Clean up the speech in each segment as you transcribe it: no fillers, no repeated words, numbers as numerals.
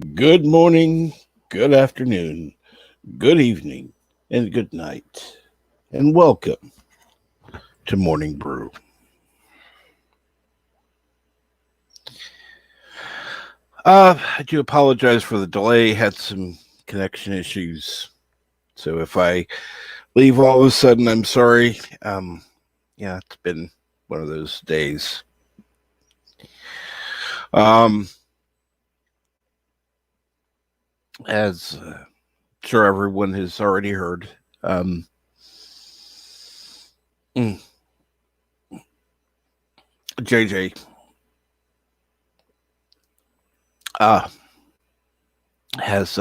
Good morning, good afternoon, good evening, and good night. And welcome to Morning Brew. I do apologize for the delay, had some connection issues. So if I leave all of a sudden, I'm sorry. Yeah, it's been one of those days. Um, as sure everyone has already heard, mm, JJ uh, has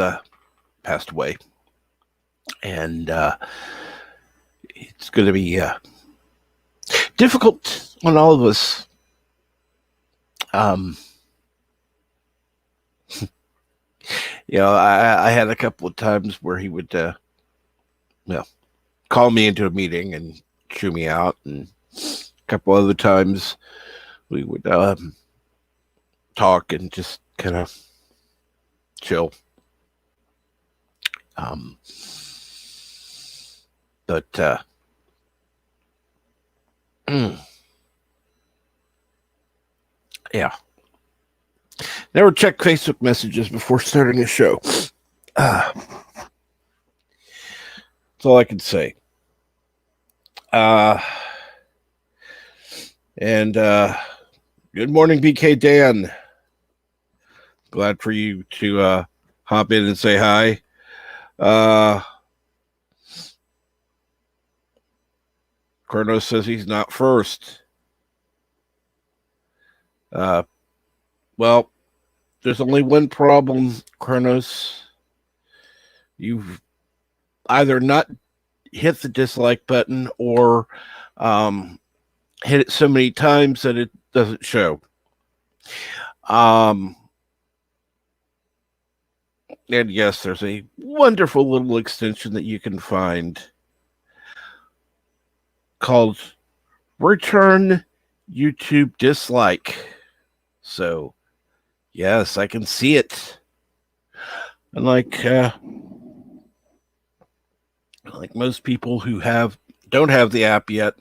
passed away, and it's going to be difficult on all of us. Um, I had a couple of times where he would, call me into a meeting and chew me out, and a couple other times we would talk and just kind of chill. Um, but yeah, never check Facebook messages before starting a show. That's all I can say. And good morning, BK Dan. Glad for you to hop in and say hi. Kronos says he's not first. Well, there's only one problem, Kronos. You've either not hit the dislike button or hit it so many times that it doesn't show. And yes, there's a wonderful little extension that you can find called Return YouTube Dislike. So, yes, I can see it. And like most people who don't have the app yet,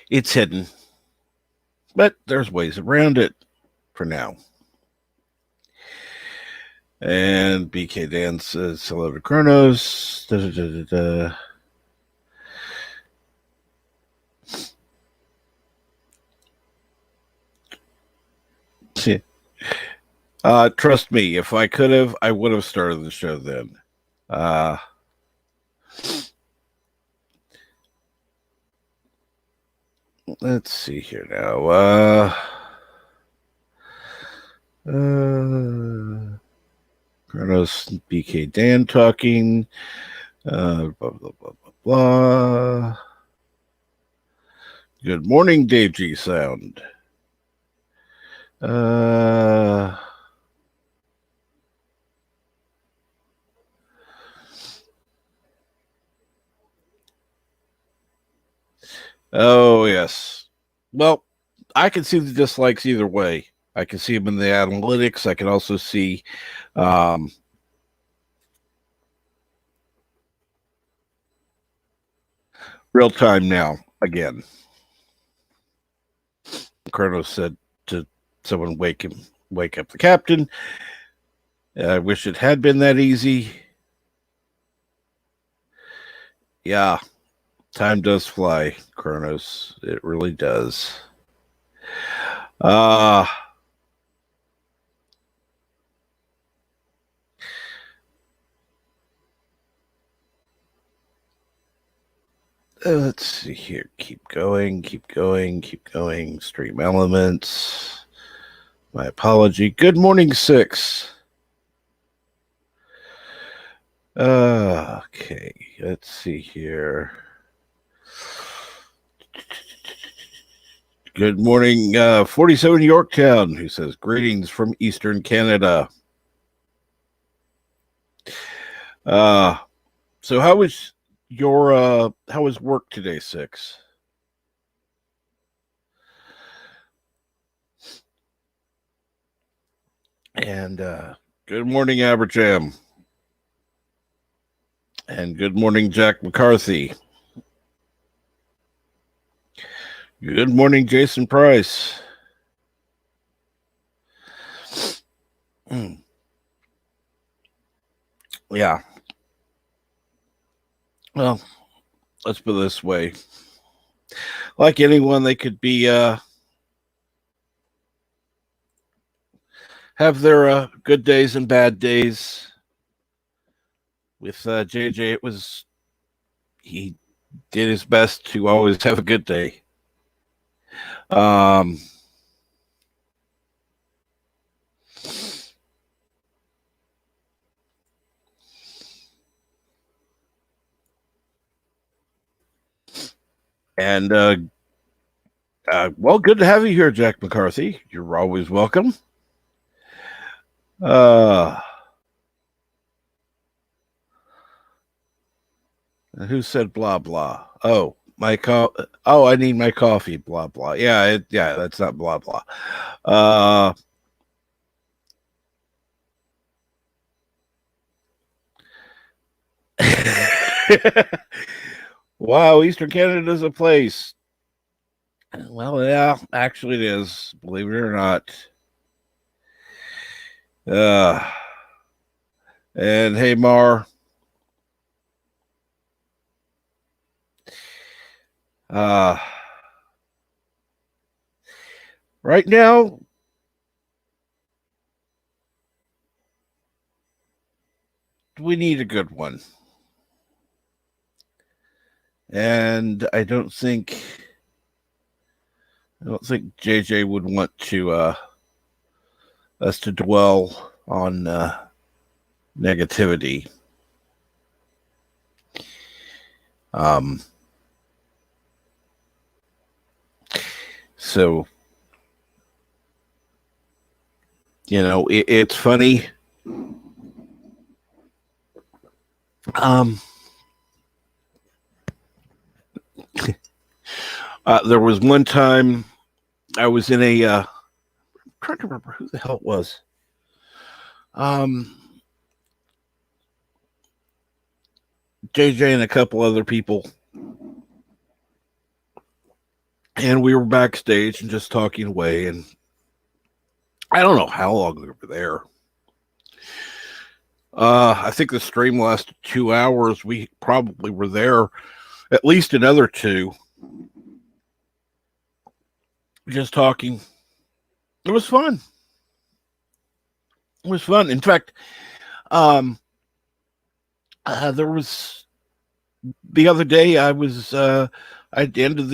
it's hidden. But there's ways around it for now. And BK Dan says hello to Kronos. Da, da, da, da, da. Trust me, if I could have, I would have started the show then. Let's see here now. Kronos, BK Dan talking. Blah, blah, blah, blah, blah. Good morning, Dave G Sound. Oh, yes. Well, I can see the dislikes either way. I can see them in the analytics. I can also see real time now again. Kronos said to someone, wake up the captain. I wish it had been that easy. Yeah, time does fly, Kronos. It really does. Let's see here. Keep going. Stream elements. My apology. Good morning, 6. Okay, let's see here. Good morning, 47 Yorktown, who says, greetings from Eastern Canada. So how was work today, 6? And good morning, Aberjam. And good morning, Jack McCarthy. Good morning, Jason Price. Yeah. Well, let's put it this way. Like anyone, they could be have their good days and bad days. With JJ, he did his best to always have a good day. And well, good to have you here, Jack McCarthy. You're always welcome. Who said blah blah? Oh, I need my coffee. Blah blah. Yeah, that's not blah blah. Wow, Eastern Canada's a place. Well, yeah, actually, it is. Believe it or not. And hey, Mar. Right now, we need a good one. And I don't think JJ would want to us to dwell on negativity. So, it's funny. There was one time I was in I'm trying to remember who the hell it was. JJ and a couple other people. And we were backstage and just talking away. And I don't know how long we were there. I think the stream lasted 2 hours. We probably were there at least another 2. Just talking. It was fun. In fact, there was the other day I was at the end of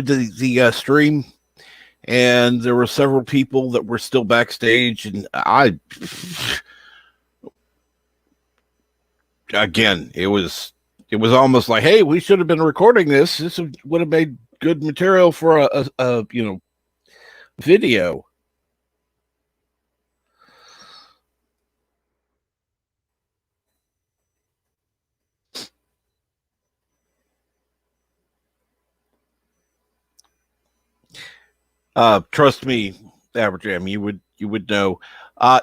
the stream, and there were several people that were still backstage, and it was almost like, hey, we should have been recording this. This would have made good material for a video. Trust me, Aberjam, you would know.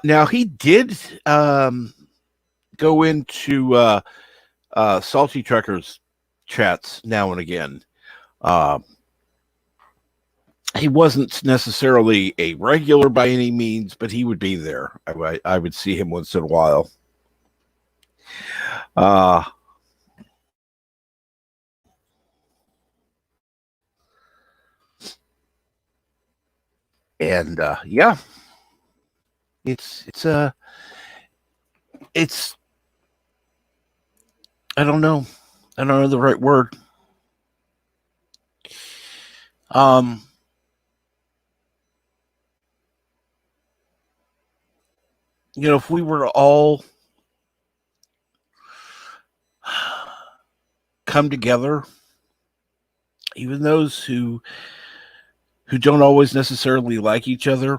Now he did go into Salty Truckers chats now and again. He wasn't necessarily a regular by any means, but he would be there. I would see him once in a while. And yeah, it's I don't know the right word. If we were to all come together, even those who don't always necessarily like each other,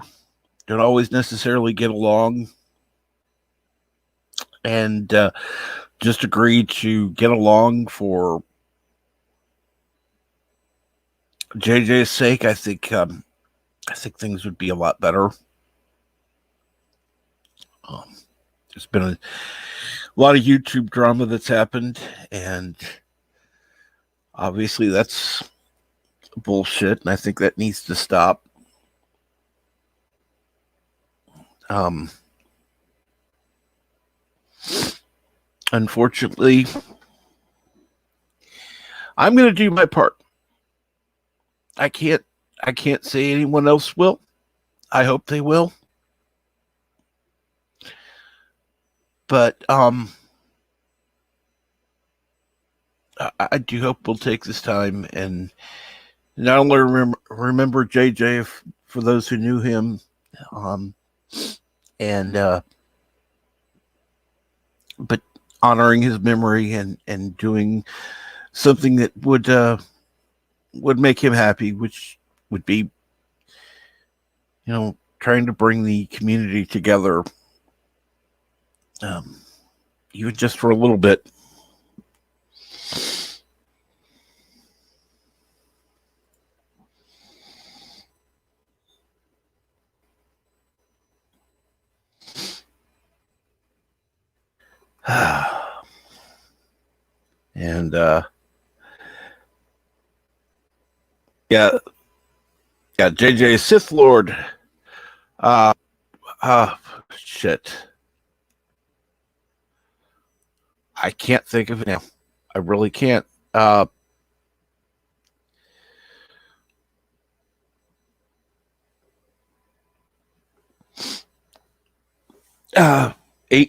don't always necessarily get along, and just agree to get along for JJ's sake, I think things would be a lot better. There's been a lot of YouTube drama that's happened, and obviously that's bullshit, and I think that needs to stop. Unfortunately, I'm going to do my part. I can't say anyone else will. I hope they will. But I do hope we'll take this time and not only remember JJ for those who knew him, and but honoring his memory and doing something that would make him happy, which would be, trying to bring the community together, even just for a little bit. And yeah, JJ Sith Lord. Shit. I can't think of it now. I really can't. 8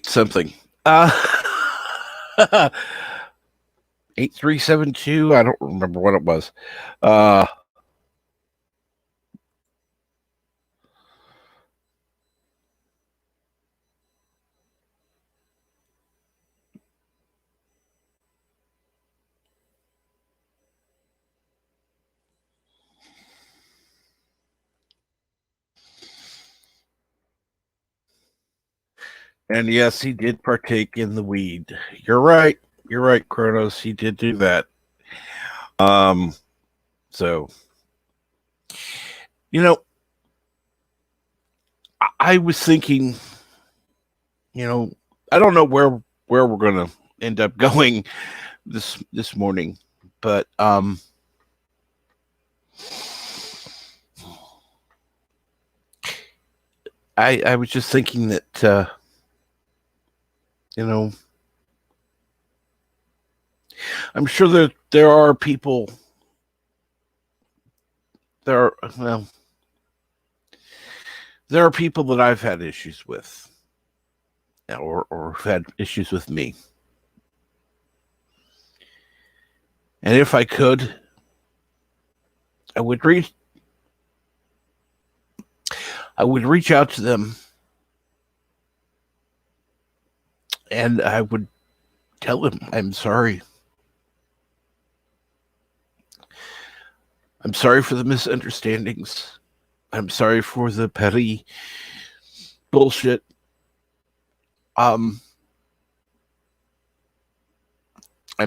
something. 8372. I don't remember what it was. And yes, he did partake in the weed. You're right. You're right, Kronos. He did do that. So, I was thinking, I don't know where we're going to end up going this morning, but I was just thinking that I'm sure that there are people. There are people that I've had issues with, or had issues with me. And if I could, I would reach out to them, and I would tell them, I'm sorry. I'm sorry for the misunderstandings. I'm sorry for the petty bullshit. I'm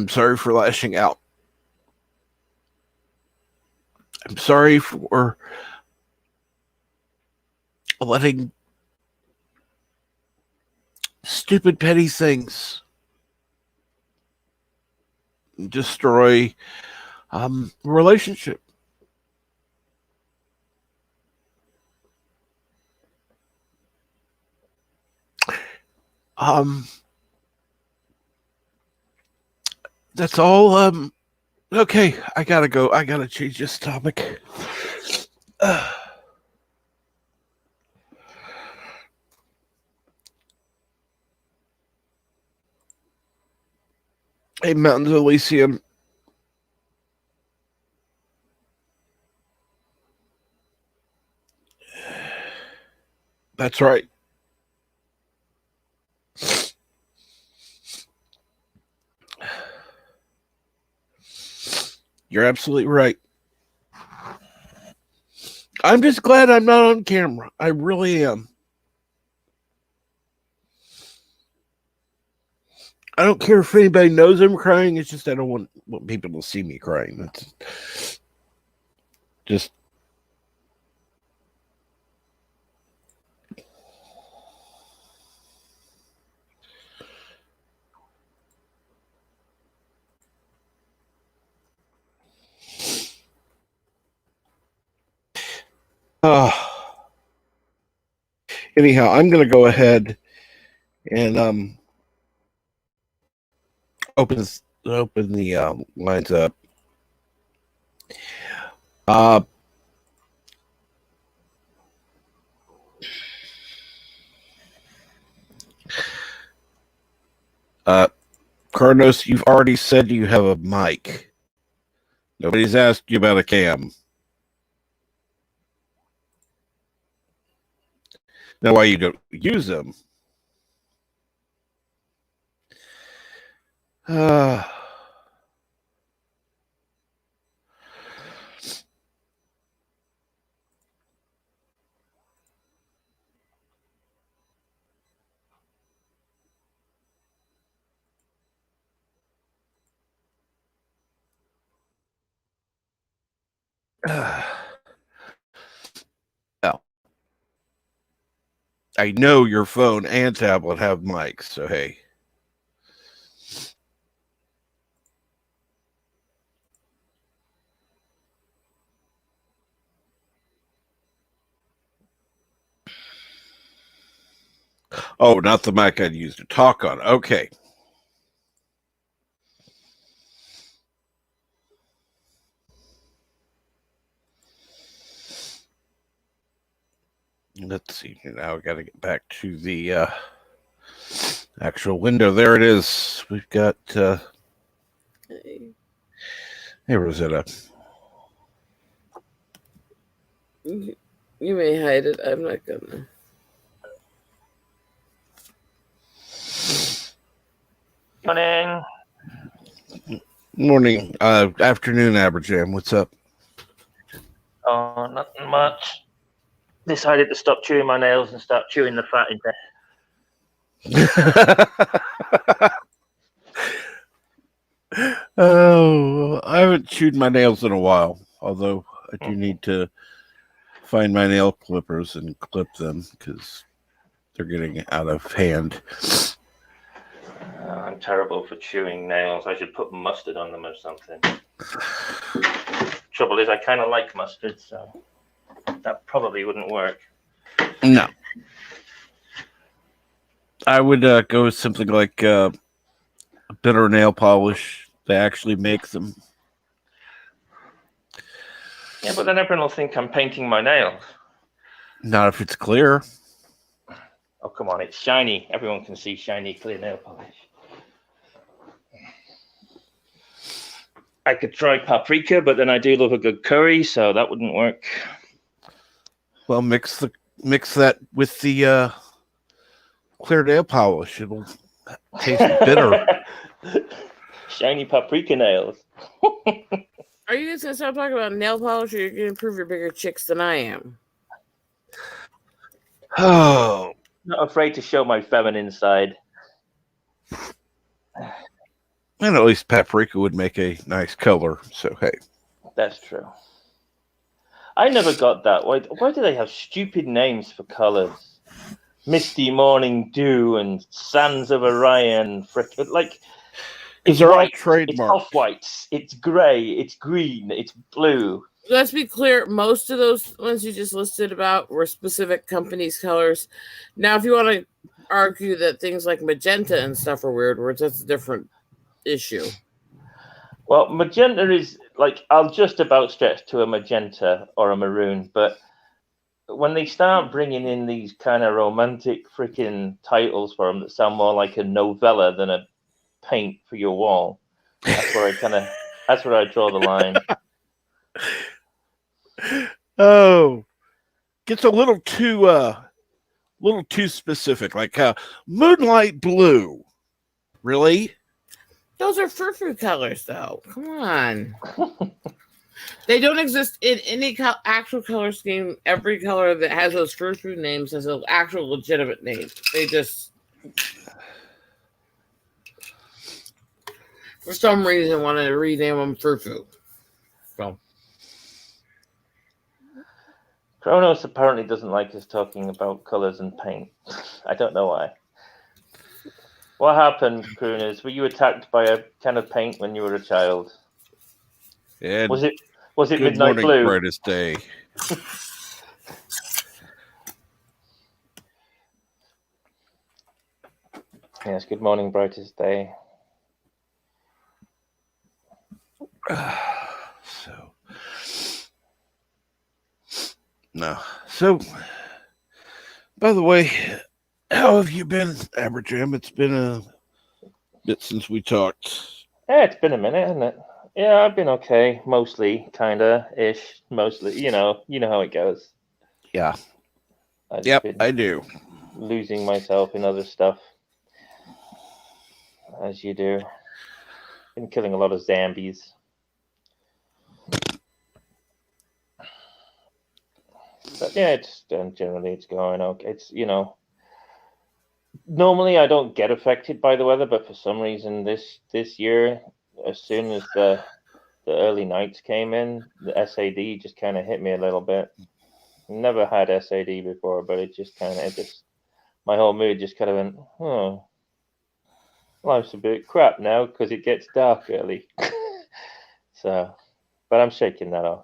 sorry for lashing out. I'm sorry for letting stupid petty things destroy relationship. That's all. Okay, I gotta go. I gotta change this topic. Hey, Mountains of Elysium. That's right. You're absolutely right. I'm just glad I'm not on camera. I really am. I don't care if anybody knows I'm crying. It's just I don't want people to see me crying. That's just. Anyhow, I'm going to go ahead and open the lines up. Carlos, you've already said you have a mic. Nobody's asked you about a cam. Now, why you don't use them? Well, I know your phone and tablet have mics, so hey. Oh, not the mic I'd use to talk on. Okay. Let's see. Now we got to get back to the actual window. There it is. We've got. Hey, Rosetta. You may hide it. I'm not gonna. Morning. Morning. Afternoon, Aberjam. What's up? Oh, nothing much. Decided to stop chewing my nails and start chewing the fat in there. Oh, I haven't chewed my nails in a while, although I do need to find my nail clippers and clip them because they're getting out of hand. I'm terrible for chewing nails. I should put mustard on them or something. Trouble is, I kind of like mustard, so that probably wouldn't work. No. I would go with something like a bitter nail polish. They actually make them. Yeah, but then everyone will think I'm painting my nails. Not if it's clear. Oh, come on, it's shiny. Everyone can see shiny, clear nail polish. I could try paprika, but then I do love a good curry, so that wouldn't work. Well, mix that with the clear nail polish. It'll taste bitter. Shiny paprika nails. Are you guys gonna stop talking about nail polish, or you're gonna prove you're bigger chicks than I am? Oh, not afraid to show my feminine side. And at least paprika would make a nice color. So hey, that's true. I never got that. Why do they have stupid names for colors? Misty Morning Dew and Sands of Orion. Like, because they're all trademarked. It's off-whites. It's gray. It's green. It's blue. Let's be clear. Most of those ones you just listed about were specific companies' colors. Now, if you want to argue that things like magenta and stuff are weird words, that's a different issue. Well, magenta is like, I'll just about stretch to a magenta or a maroon, but when they start bringing in these kind of romantic freaking titles for them that sound more like a novella than a paint for your wall, that's where I draw the line. Oh, gets a little too specific, like moonlight blue. Really? Those are frou-frou colors, though. Come on. They don't exist in any actual color scheme. Every color that has those frou-frou names has an actual legitimate name. They just, for some reason, want to rename them frou-frou. So. Kronos apparently doesn't like us talking about colors and paint. I don't know why. What happened, Kronos? Were you attacked by a can of paint when you were a child? Yeah. Was it Good Midnight morning, Blue? Brightest day. Yes, good morning, brightest day. So, by the way, how have you been, Aberjam? It's been a bit since we talked. Yeah, it's been a minute, hasn't it? Yeah, I've been okay, mostly, kinda ish, mostly. You know how it goes. Yeah. I've Yep, been I do. losing myself in other stuff, as you do. Been killing a lot of zombies. But yeah, it's generally it's going okay. It's normally I don't get affected by the weather, but for some reason this year, as soon as the early nights came in, the SAD just kind of hit me a little bit. Never had SAD before, but it just my whole mood just kind of went, oh, life's a bit crap now because it gets dark early. So, but I'm shaking that off.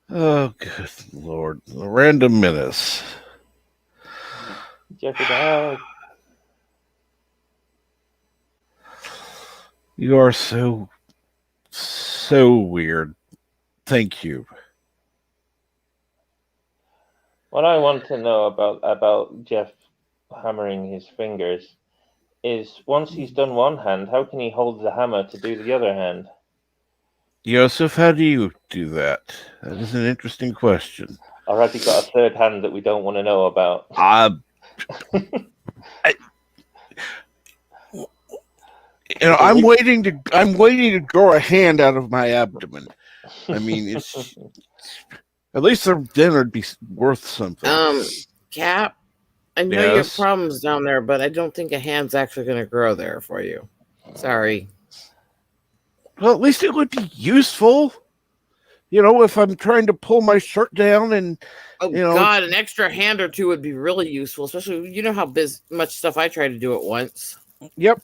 Oh, good Lord. A random menace. Jeffrey Dahmer. You are so weird. Thank you. What I want to know about Jeff hammering his fingers is once he's done one hand, how can he hold the hammer to do the other hand? Yosef, how do you do that? That is an interesting question. Or has he got a third hand that we don't want to know about? I'm waiting to grow a hand out of my abdomen. I mean, it's at least then it'd be worth something. Cap, I know you have problems down there, but I don't think a hand's actually going to grow there for you. Sorry. Well, at least it would be useful. If I'm trying to pull my shirt down and God, an extra hand or two would be really useful, especially how much stuff I try to do at once. Yep.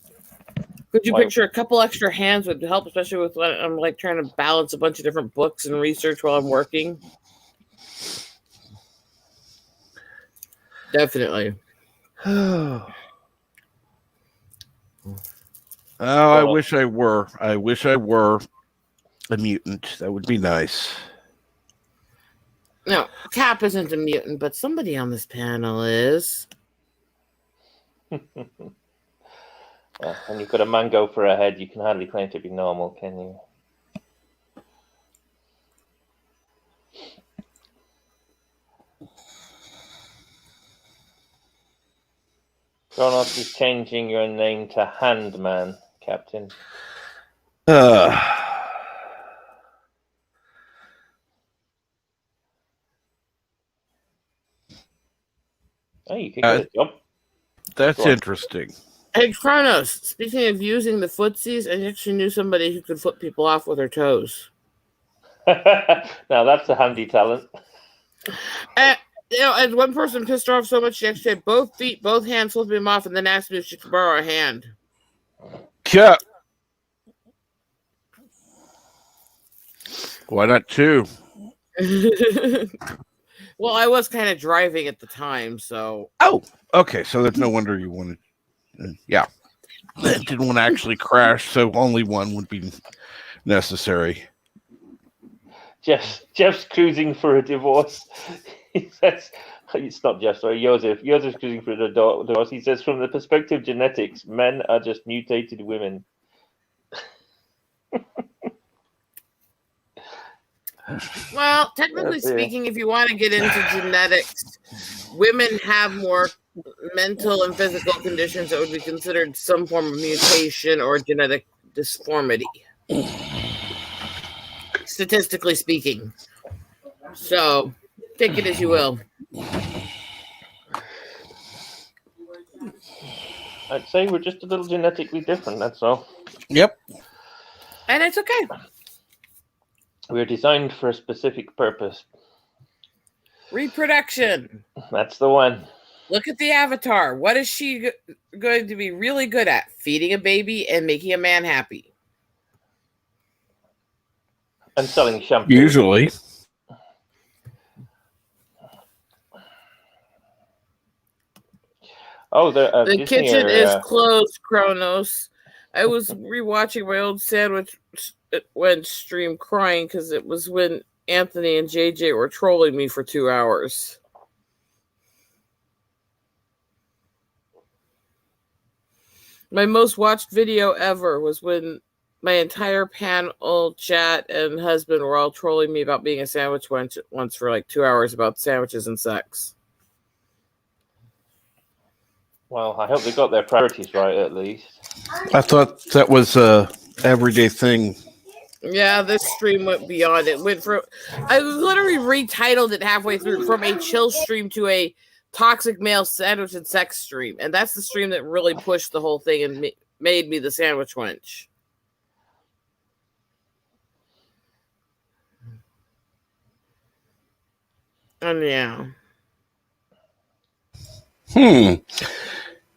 Could you picture a couple extra hands would help, especially with when I'm like trying to balance a bunch of different books and research while I'm working? Definitely. I wish I were. I wish I were a mutant. That would be nice. No, Cap isn't a mutant, but somebody on this panel is. Well, when you've got a mango for a head, you can hardly claim to be normal, can you? Kronos is changing your name to Handman, Captain. Oh, you could get a job. That's interesting. Hey, Kronos, speaking of using the footsies, I actually knew somebody who could flip people off with her toes. Now that's a handy talent. And one person pissed her off so much she actually had both hands flipping him off, and then asked me if she could borrow a hand. Yeah. Why not two? Well, I was kind of driving at the time, so. Oh, okay. So there's no wonder you wanted. Yeah. I didn't want to actually crash, so only one would be necessary. Jeff's cruising for a divorce. He says, it's not Jeff, sorry, Joseph. Joseph's cruising for a divorce. He says, from the perspective of genetics, men are just mutated women. Well, technically speaking, if you want to get into genetics, women have more mental and physical conditions that would be considered some form of mutation or genetic disformity, statistically speaking. So, take it as you will. I'd say we're just a little genetically different, that's all. Yep. And it's okay. We're designed for a specific purpose. Reproduction. That's the one. Look at the avatar. What is she going to be really good at? Feeding a baby and making a man happy. And selling shampoo. Usually. Oh, the The Disney kitchen is area. closed, Kronos. I was rewatching my old sandwich when stream crying because it was when Anthony and JJ were trolling me for 2 hours. My most watched video ever was when my entire panel chat and husband were all trolling me about being a sandwich once for like 2 hours about sandwiches and sex. Well, I hope they got their priorities right at least. I thought that was a everyday thing. Yeah, this stream went beyond it. Went from I literally retitled it halfway through from a chill stream to a toxic male sandwich and sex stream, and that's the stream that really pushed the whole thing and made me the sandwich wench. And yeah.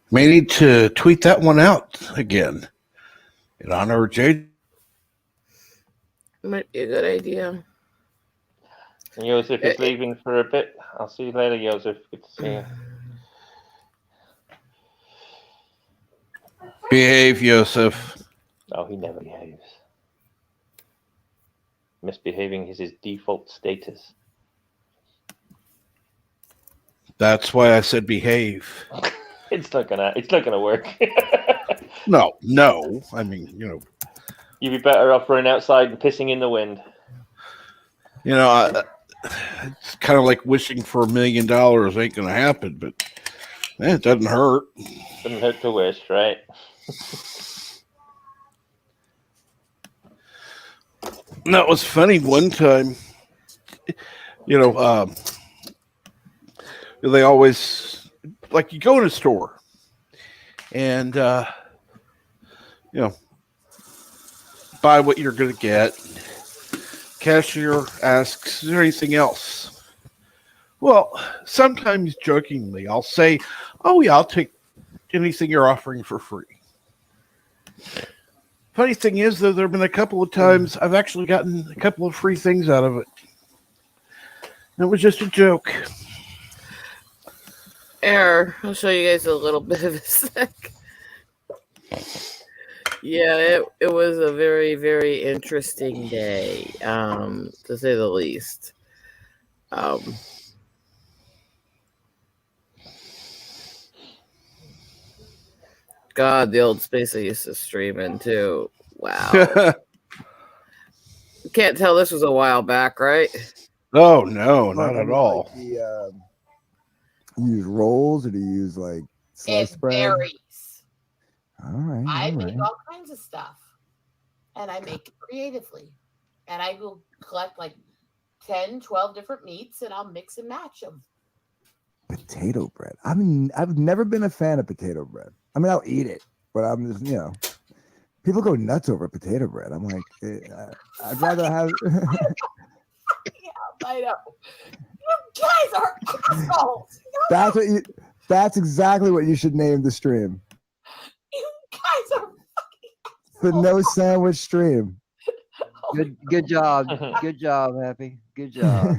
May need to tweet that one out again in honor of Jade. Might be a good idea. And Joseph is leaving for a bit. I'll see you later, Joseph. Good to see you. Behave, Joseph. Oh, he never behaves. Misbehaving is his default status. That's why I said behave. It's not gonna work. No. I mean, You'd be better off running outside and pissing in the wind. It's kind of like wishing for $1 million ain't gonna happen, but it doesn't hurt. Doesn't hurt to wish, right? That was funny one time. They always, like, you go in a store and buy what you're going to get. Cashier asks, is there anything else? Well, sometimes jokingly, I'll say, oh yeah, I'll take anything you're offering for free. Funny thing is, though, there have been a couple of times I've actually gotten a couple of free things out of it. It was just a joke. I'll show you guys a little bit of a sec. Yeah, it was a very, very interesting day, to say the least. God, the old space I used to stream in too. Wow. Can't tell this was a while back, right? Oh no, not at all. Like you use rolls, or do you use like sliced bread? Varies. All right. I make all kinds of stuff, and I make it creatively. And I will collect like 10, 12 different meats, and I'll mix and match them. Potato bread. I've never been a fan of potato bread. I mean, I'll eat it, but I'm just, people go nuts over potato bread. I'm like, I'd rather have. Yeah, I know. You guys are assholes. That's exactly what you should name the stream. You guys are fucking The No Sandwich stream. Good job. Good job, Happy. Good job.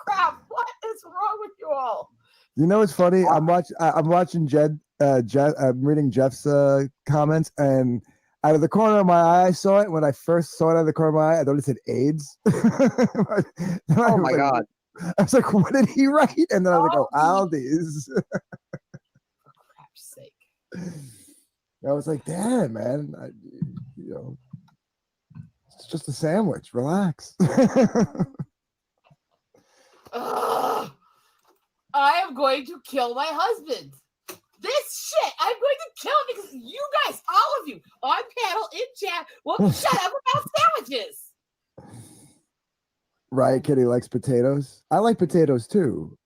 crap. What is wrong with you all? You know what's funny? I'm watching I'm reading Jeff's comments, and out of the corner of my eye, I saw it. When I first saw it out of the corner of my eye, I thought it said AIDS. Oh my God. I was like, what did he write? And then I was like, oh, Aldi's. For crap's sake. I was like, damn, man. It's just a sandwich. Relax. Ugh. I am going to kill my husband. This shit, I'm going to kill him because you guys, all of you, on panel, in chat, won't shut up about sandwiches. Riot Kitty likes potatoes. I like potatoes too.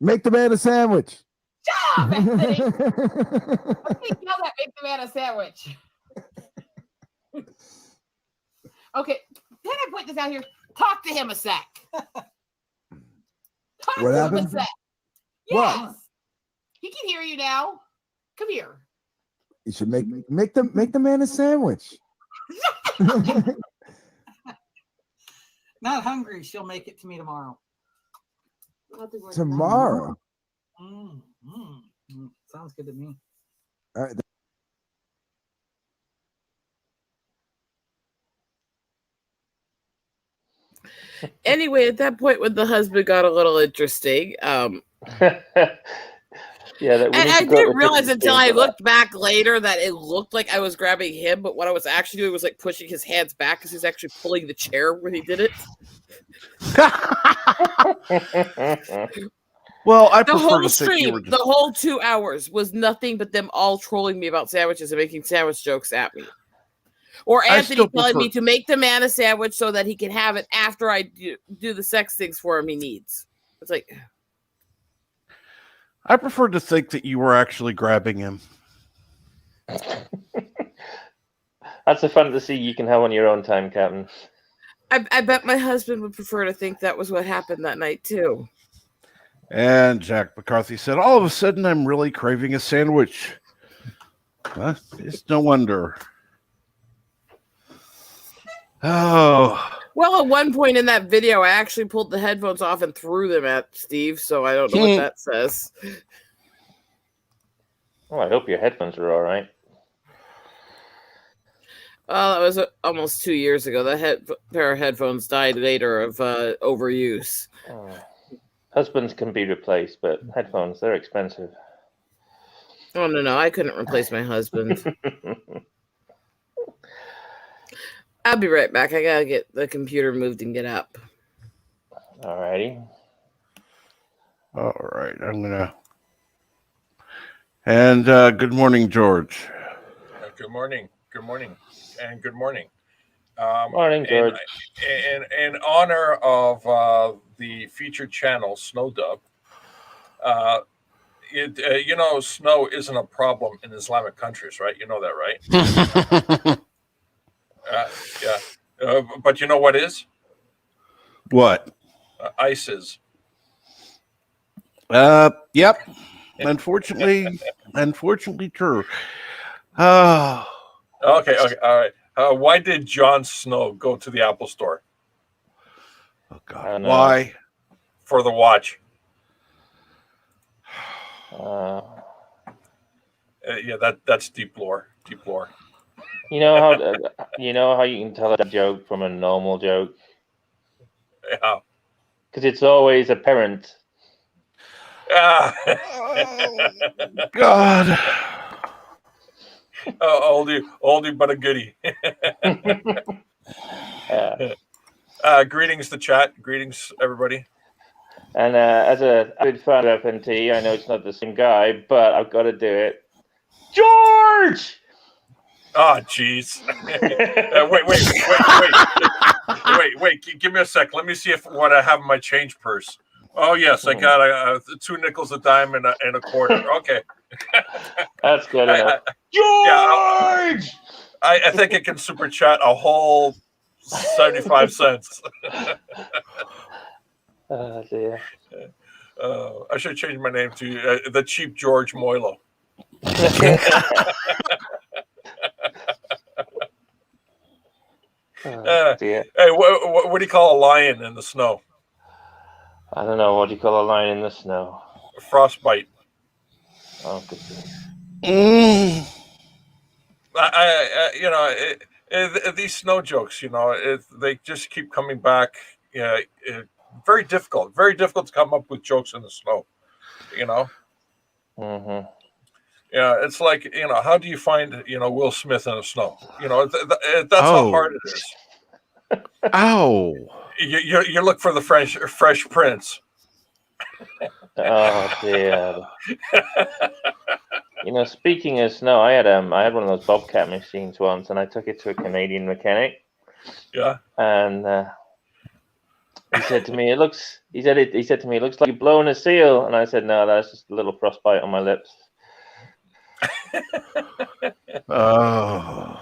Make the man a sandwich. Shut up, Anthony. Let me yell that, make the man a sandwich. Okay, can I point this out here? Talk to him a sec. Talk What to happened? him a sec. Yes. What? He can hear you now. Come here. You should make the man a sandwich. Not hungry. She'll make it to me tomorrow. Tomorrow. Sounds good to me. All right. Anyway, at that point, when the husband got a little interesting, Yeah, that we and need I to go to didn't realize different until scene I for that. looked back later that it looked like I was grabbing him, but what I was actually doing was like pushing his hands back because he's actually pulling the chair when he did it. Well, I The prefer whole to think you stream, were the just. whole 2 hours was nothing but them all trolling me about sandwiches and making sandwich jokes at me. Or I Anthony still telling me prefer. to make the man a sandwich so that he can have it after I do the sex things for him he needs. It's like, I prefer to think that you were actually grabbing him. That's a fantasy you can have on your own time, Captain. I bet my husband would prefer to think that was what happened that night too. And Jack McCarthy said, all of a sudden, I'm really craving a sandwich. Well, it's no wonder. Oh. Well, at one point in that video, I actually pulled the headphones off and threw them at Steve, so I don't know what that says. Oh, I hope your headphones are all right. That was almost 2 years ago. The pair of headphones died later of overuse. Oh. Husbands can be replaced, but headphones, they're expensive. Oh, no, I couldn't replace my husband. I'll be right back. I gotta get the computer moved and get up. Alrighty. All right, I'm gonna. And good morning, George. Good morning. Good morning. And good morning. Morning, George. In honor of the featured channel, Snowdub, you know, snow isn't a problem in Islamic countries, right? You know that, right? Yeah. But you know what is? What? ISIS. Yep. Unfortunately true. Oh. Okay. All right. Why did Jon Snow go to the Apple Store? Oh God. Why? For the watch. Yeah, that's deep lore. Deep lore. You know how you can tell a joke from a normal joke? Yeah. Because it's always apparent. Oh, God. Oldie but a goodie. Greetings to chat. Greetings, everybody. And as a big fan of FNT, I know it's not the same guy, but I've got to do it. George! Oh, jeez. Wait. Give me a sec. Let me see what I have in my change purse. Oh, yes. I got 2 nickels, a dime, and a quarter. Okay. That's good enough. George! I think I can super chat a whole 75 cents. Oh, dear. I should change my name to the Cheap George Moilo. Dear. Hey, what do you call a lion in the snow? I don't know. What do you call a lion in the snow? Frostbite. Oh, good. These snow jokes, they just keep coming back. Very difficult to come up with jokes in the snow. Mm-hmm. Yeah, it's like, how do you find, Will Smith in the snow? That's how hard it is. Ow. You look for the Fresh Prince. Oh dear. Speaking of snow, I had one of those Bobcat machines once, and I took it to a Canadian mechanic. Yeah. And he said to me, it looks like you're blowing a seal. And I said, no, that's just a little frostbite on my lips. Oh.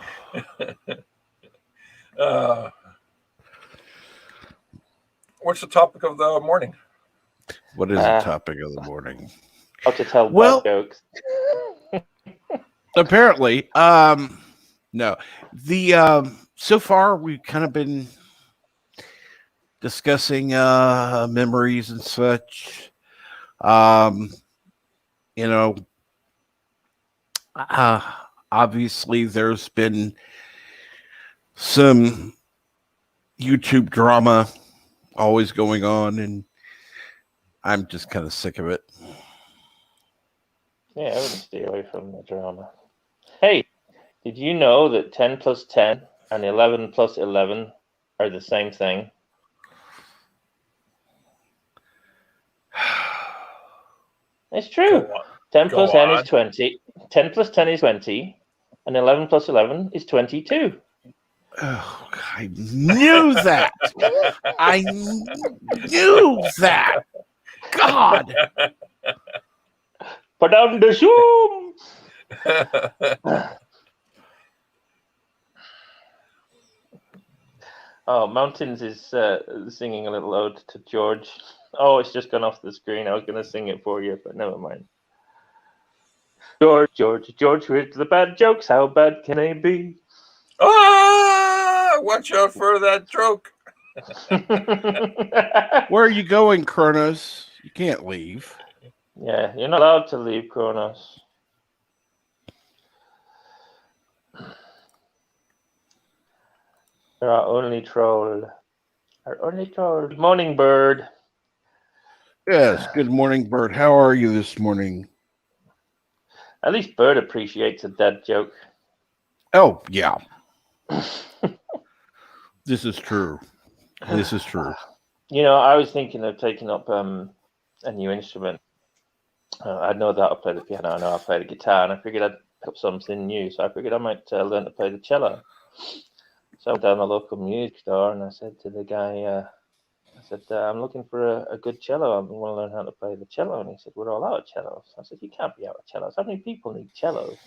What's the topic of the morning? What is the topic of the morning? How to tell bad jokes. Apparently, no. The so far we've kind of been discussing memories and such. you know, obviously there's been some YouTube drama always going on, and I'm just kind of sick of it. Yeah, I wouldn't stay away from the drama. Hey, did you know that 10 plus 10 and 11 plus 11 are the same thing? It's true. 10 Go plus 10 on. is 20. 10 plus 10 is 20. And 11 plus 11 is 22. Oh, I knew that. I knew that. God. Pardon the zoom. Oh, Mountains is singing a little ode to George. Oh, it's just gone off the screen. I was going to sing it for you, but never mind. George, where's the bad jokes? How bad can they be? Watch out for that joke. Where are you going, Kronos? You can't leave. Yeah, you're not allowed to leave, Kronos. You're our only troll. Our only troll. Morning, bird. Yes, good morning, Bert. How are you this morning? At least Bird appreciates a dad joke. Oh, yeah. This is true. This is true. You know, I was thinking of taking up a new instrument. I know that I play the piano, I know I play the guitar, and I figured I'd pick up something new. So I figured I might learn to play the cello. So I went down the local music store and I said to the guy, I'm looking for a good cello. I want to learn how to play the cello. And he said, we're all out of cellos. I said, you can't be out of cellos. How many people need cellos?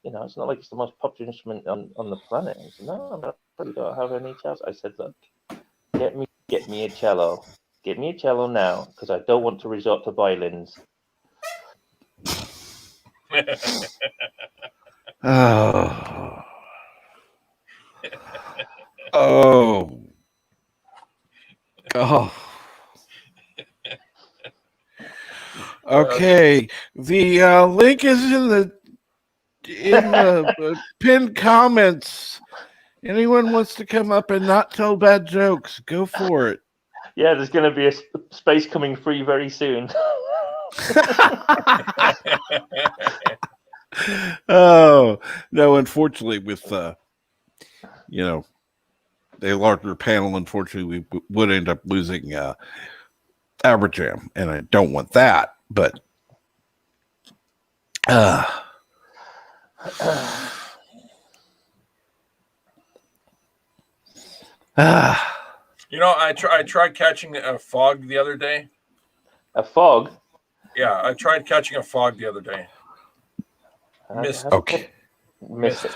You know, it's not like it's the most popular instrument on the planet. He said, no, I really don't have any cellos. I said, look, get me a cello. Get me a cello now, because I don't want to resort to violins. Oh. Oh. Oh. Okay. The link is in the pinned comments. Anyone wants to come up and not tell bad jokes, go for it. Yeah, there's going to be a space coming free very soon. Oh, no, unfortunately, with a larger panel, unfortunately, we would end up losing Aberjam, and I don't want that, but You know, I tried catching a fog the other day. A fog? Yeah, I tried catching a fog the other day. Missed. Okay. Missed it.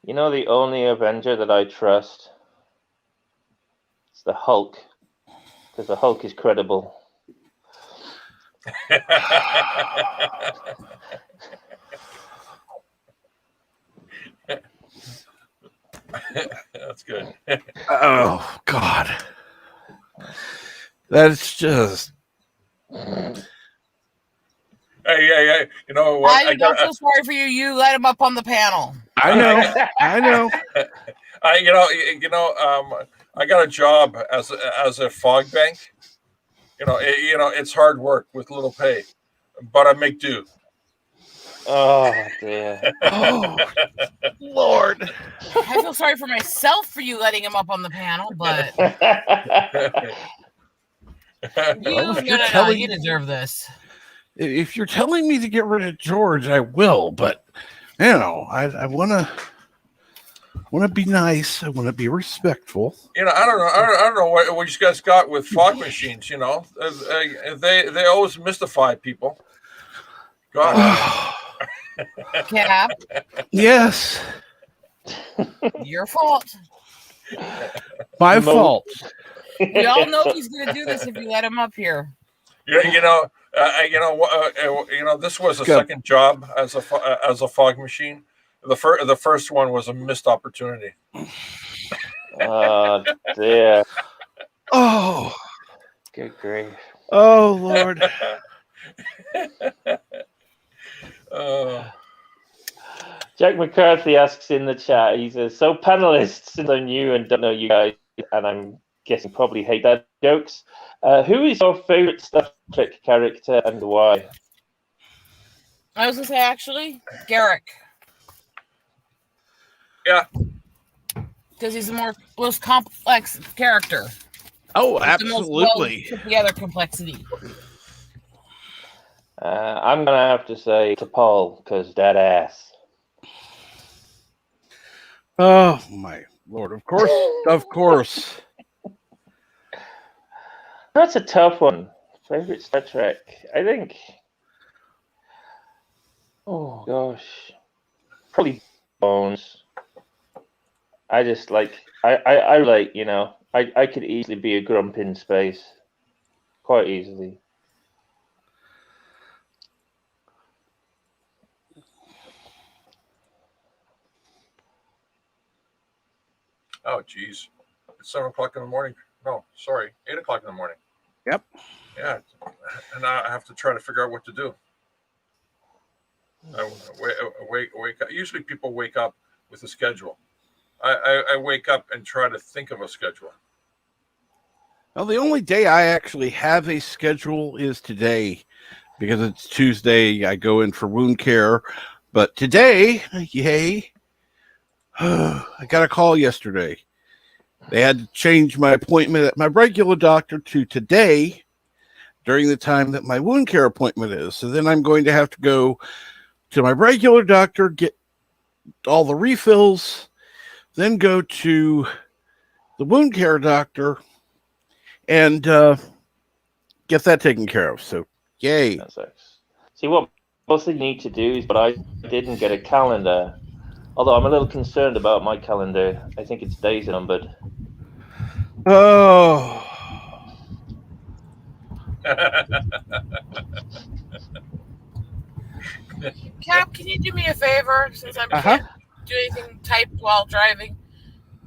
You know, the only Avenger that I trust is the Hulk, because the Hulk is credible. That's good. Oh God, that's just. Hey, you know what? I don't feel sorry for you. You let him up on the panel. I know. I got a job as a fog bank. It's hard work with little pay, but I make do. Oh dear. Oh Lord. I feel sorry for myself for you letting him up on the panel, but you deserve this. If you're telling me to get rid of George, I will. But I want to be nice. I want to be respectful. I don't know what you guys got with fog machines. They always mystify people. God. Cap. Yes. Your fault. My fault. We all know he's going to do this if you let him up here. This was a second job as a fog machine. The first one was a missed opportunity. Oh dear. Oh, Good grief. oh, Lord. Jack McCarthy asks in the chat, he says, so panelists, since I'm new and don't know you guys, and I'm guessing probably hate dad jokes, who is your favourite Star Trek character and why? I was gonna say actually, Garrick. Yeah. Because he's the most complex character. Oh, With absolutely. The most together complexity. I'm going to have to say to Paul, because dead ass. Oh, my Lord. Of course. Of course. That's a tough one. Favorite Star Trek? I think. Oh, gosh. Probably Bones. I just like, I like, you know, I could easily be a grump in space. Quite easily. Oh, geez. It's 7 o'clock in the morning. No, sorry, 8 o'clock in the morning. Yep. Yeah, and I have to try to figure out what to do. I wake up. Usually people wake up with a schedule. I wake up and try to think of a schedule. Well, the only day I actually have a schedule is today because it's Tuesday. I go in for wound care. But today, yay, I got a call yesterday. They had to change my appointment at my regular doctor to today during the time that my wound care appointment is. So then I'm going to have to go to my regular doctor, get all the refills, then go to the wound care doctor and get that taken care of. So, yay. That sucks. See, what most you need to do is, but I didn't get a calendar. Although I'm a little concerned about my calendar. I think it's days numbered. Oh. Cap, can you do me a favor since I can't do anything typed while driving?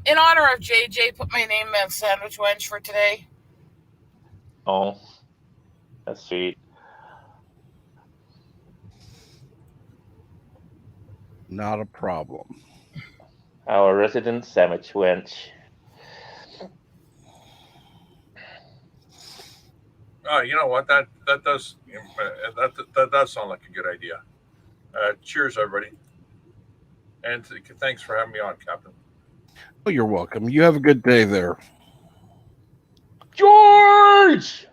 In honor of JJ, put my name on Sandwich Wench for today. Oh, that's sweet. Not a problem. Our resident sandwich wench. Oh, you know what? That does sound like a good idea. Cheers, everybody, and thanks for having me on, Captain. Oh, you're welcome. You have a good day there, George.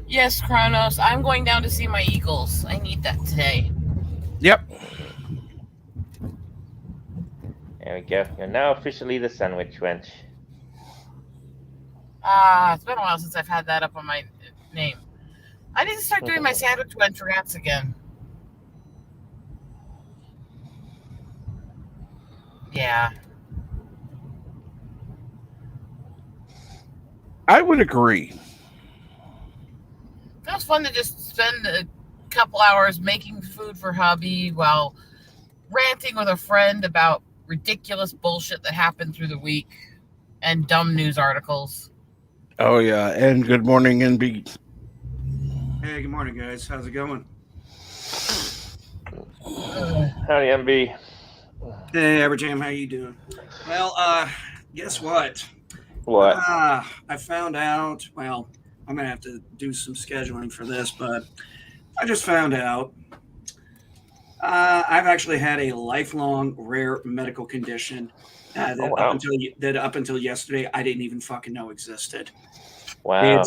Yes, Kronos, I'm going down to see my Eagles. I need that today. Yep. There we go. You're now officially the sandwich wench. It's been a while since I've had that up on my name. I need to start doing my Sandwich Wench rants again. Yeah. I would agree. It was fun to just spend a couple hours making food for hubby while ranting with a friend about ridiculous bullshit that happened through the week and dumb news articles. Oh, yeah. And good morning, NB. Hey, good morning, guys. How's it going? Howdy, MB. Hey, Everjam, how you doing? Well, guess what? What? I found out, well, I'm going to have to do some scheduling for this, but I just found out I've actually had a lifelong rare medical condition that up until yesterday I didn't even fucking know existed. Wow.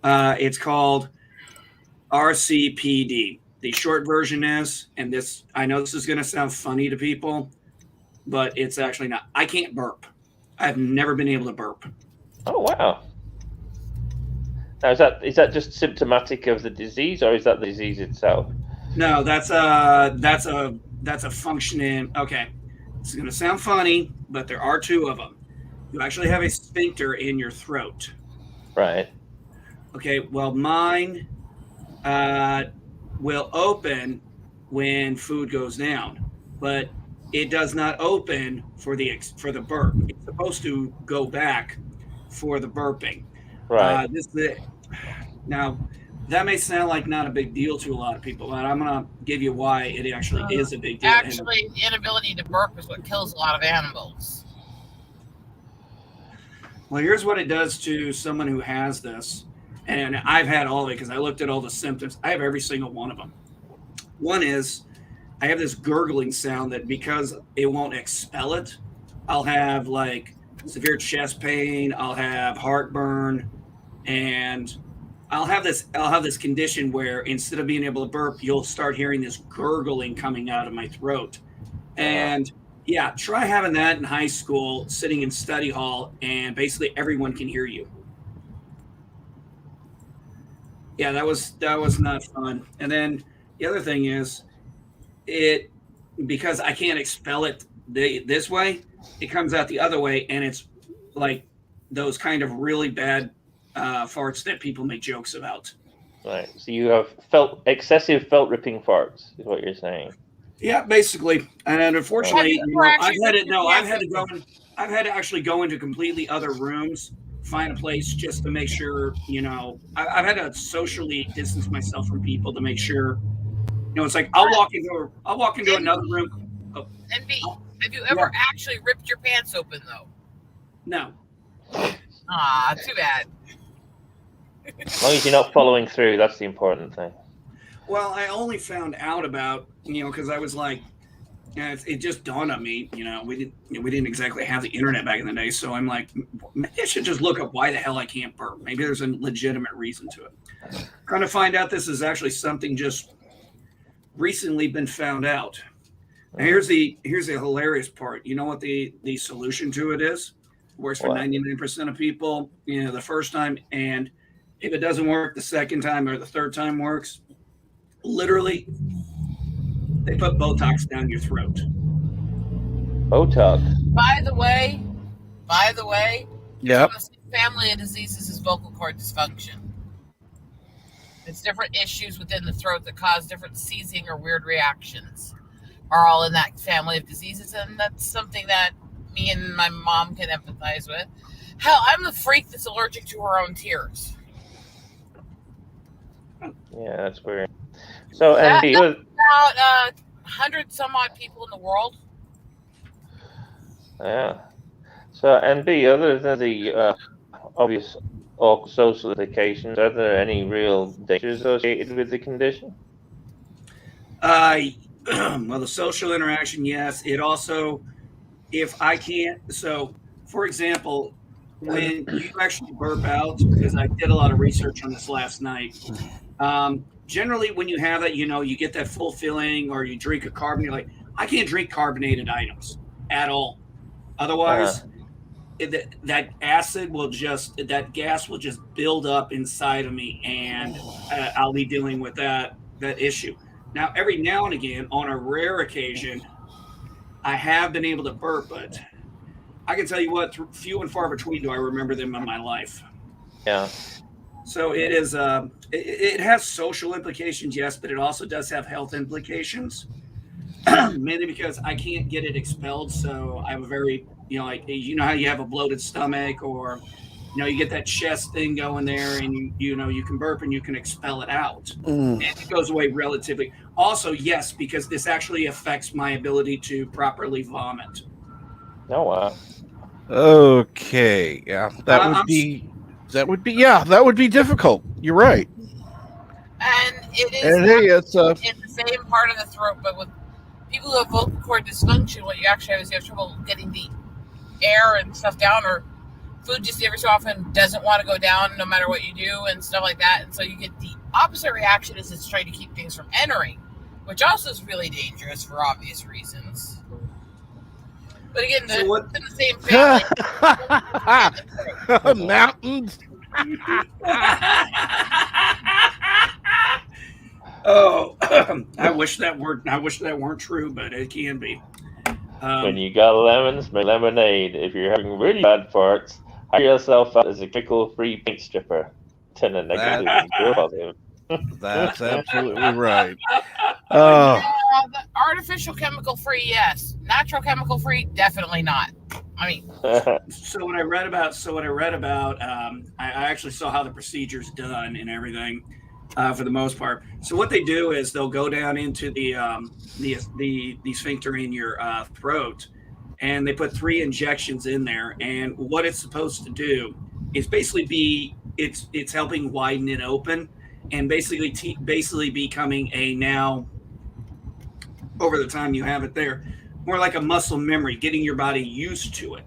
It's called RCPD. The short version is, and this, I know this is going to sound funny to people, but it's actually not. I can't burp. I've never been able to burp. Oh, wow. Now, is that just symptomatic of the disease, or is that the disease itself? No, that's a functioning. Okay, it's going to sound funny, but there are two of them. you actually have a sphincter in your throat. Right. Okay, well, mine will open when food goes down, but it does not open for the burp. It's supposed to go back for the burping. Right. Now, that may sound like not a big deal to a lot of people, but I'm gonna give you why it actually is a big deal. Actually, the inability to burp is what kills a lot of animals. Well, here's what it does to someone who has this, and I've had all of it because I looked at all the symptoms. I have every single one of them. One is I have this gurgling sound that because it won't expel it, I'll have like severe chest pain, I'll have heartburn, and I'll have this condition where instead of being able to burp, you'll start hearing this gurgling coming out of my throat. And yeah, try having that in high school, sitting in study hall, and basically everyone can hear you. Yeah, that was not fun. And then the other thing is, because I can't expel it this way, it comes out the other way, and it's like those kind of really bad farts that people make jokes about. Right. So you have excessive felt ripping farts, is what you're saying. Yeah, basically. And unfortunately, I've had to actually go into completely other rooms, find a place just to make sure, I've had to socially distance myself from people to make sure, it's like I'll walk into another room. Oh. NB, have you ever actually ripped your pants open though? No. Ah, too bad. As long as you're not following through, that's the important thing. Well, I only found out about, because I was like, it just dawned on me, we didn't exactly have the internet back in the day. So I'm like, maybe I should just look up why the hell I can't burp. Maybe there's a legitimate reason to it. Kind of find out this is actually something just recently been found out. Now, here's the hilarious part. You know what the solution to it is? It works for 99% of people, the first time. And if it doesn't work the second time or the third time works, literally, they put Botox down your throat. Botox. By the way, Yep. family of diseases is vocal cord dysfunction. It's different issues within the throat that cause different seizing or weird reactions are all in that family of diseases, and that's something that me and my mom can empathize with. Hell, I'm the freak that's allergic to her own tears. Yeah, that's weird. So, that's and about 100 some odd people in the world. Yeah. So, NB, other than the obvious social implications, are there any real dangers associated with the condition? Well, the social interaction, yes. It also, if I can't, so for example, when you actually burp out, because I did a lot of research on this last night, generally when you have it, you get that full feeling, or you drink a carbon, you're like, I can't drink carbonated items at all. Otherwise, that gas will just build up inside of me, and I'll be dealing with that issue. Now, every now and again, on a rare occasion, I have been able to burp, but I can tell you what, few and far between do I remember them in my life. Yeah. So it is. It has social implications, yes, but it also does have health implications. Mainly because I can't get it expelled, so I have a very, like how you have a bloated stomach, or you get that chest thing going there, and you can burp and you can expel it out, and it goes away relatively. Also, yes, because this actually affects my ability to properly vomit. Oh wow. Okay, yeah, that would be difficult. You're right. And it is it's in the same part of the throat, but with people who have vocal cord dysfunction, what you actually have is you have trouble getting the air and stuff down, or food just every so often doesn't want to go down no matter what you do and stuff like that. And so you get the opposite reaction, is it's trying to keep things from entering, which also is really dangerous for obvious reasons. But again, it's in the same family. Mountains. Oh, I wish that weren't true, but it can be. When you got lemons, make lemonade. If you're having really bad farts, hire yourself out as a chemical-free paint stripper. Turn a negative into a positive. That's absolutely right. The artificial chemical free, yes. Natural chemical free, definitely not. I mean, So what I read about, I actually saw how the procedure's done and everything, for the most part. So what they do is they'll go down into the sphincter in your throat, and they put 3 injections in there. And what it's supposed to do is basically it's helping widen it open, and basically becoming a now, over the time you have it there, more like a muscle memory, getting your body used to it.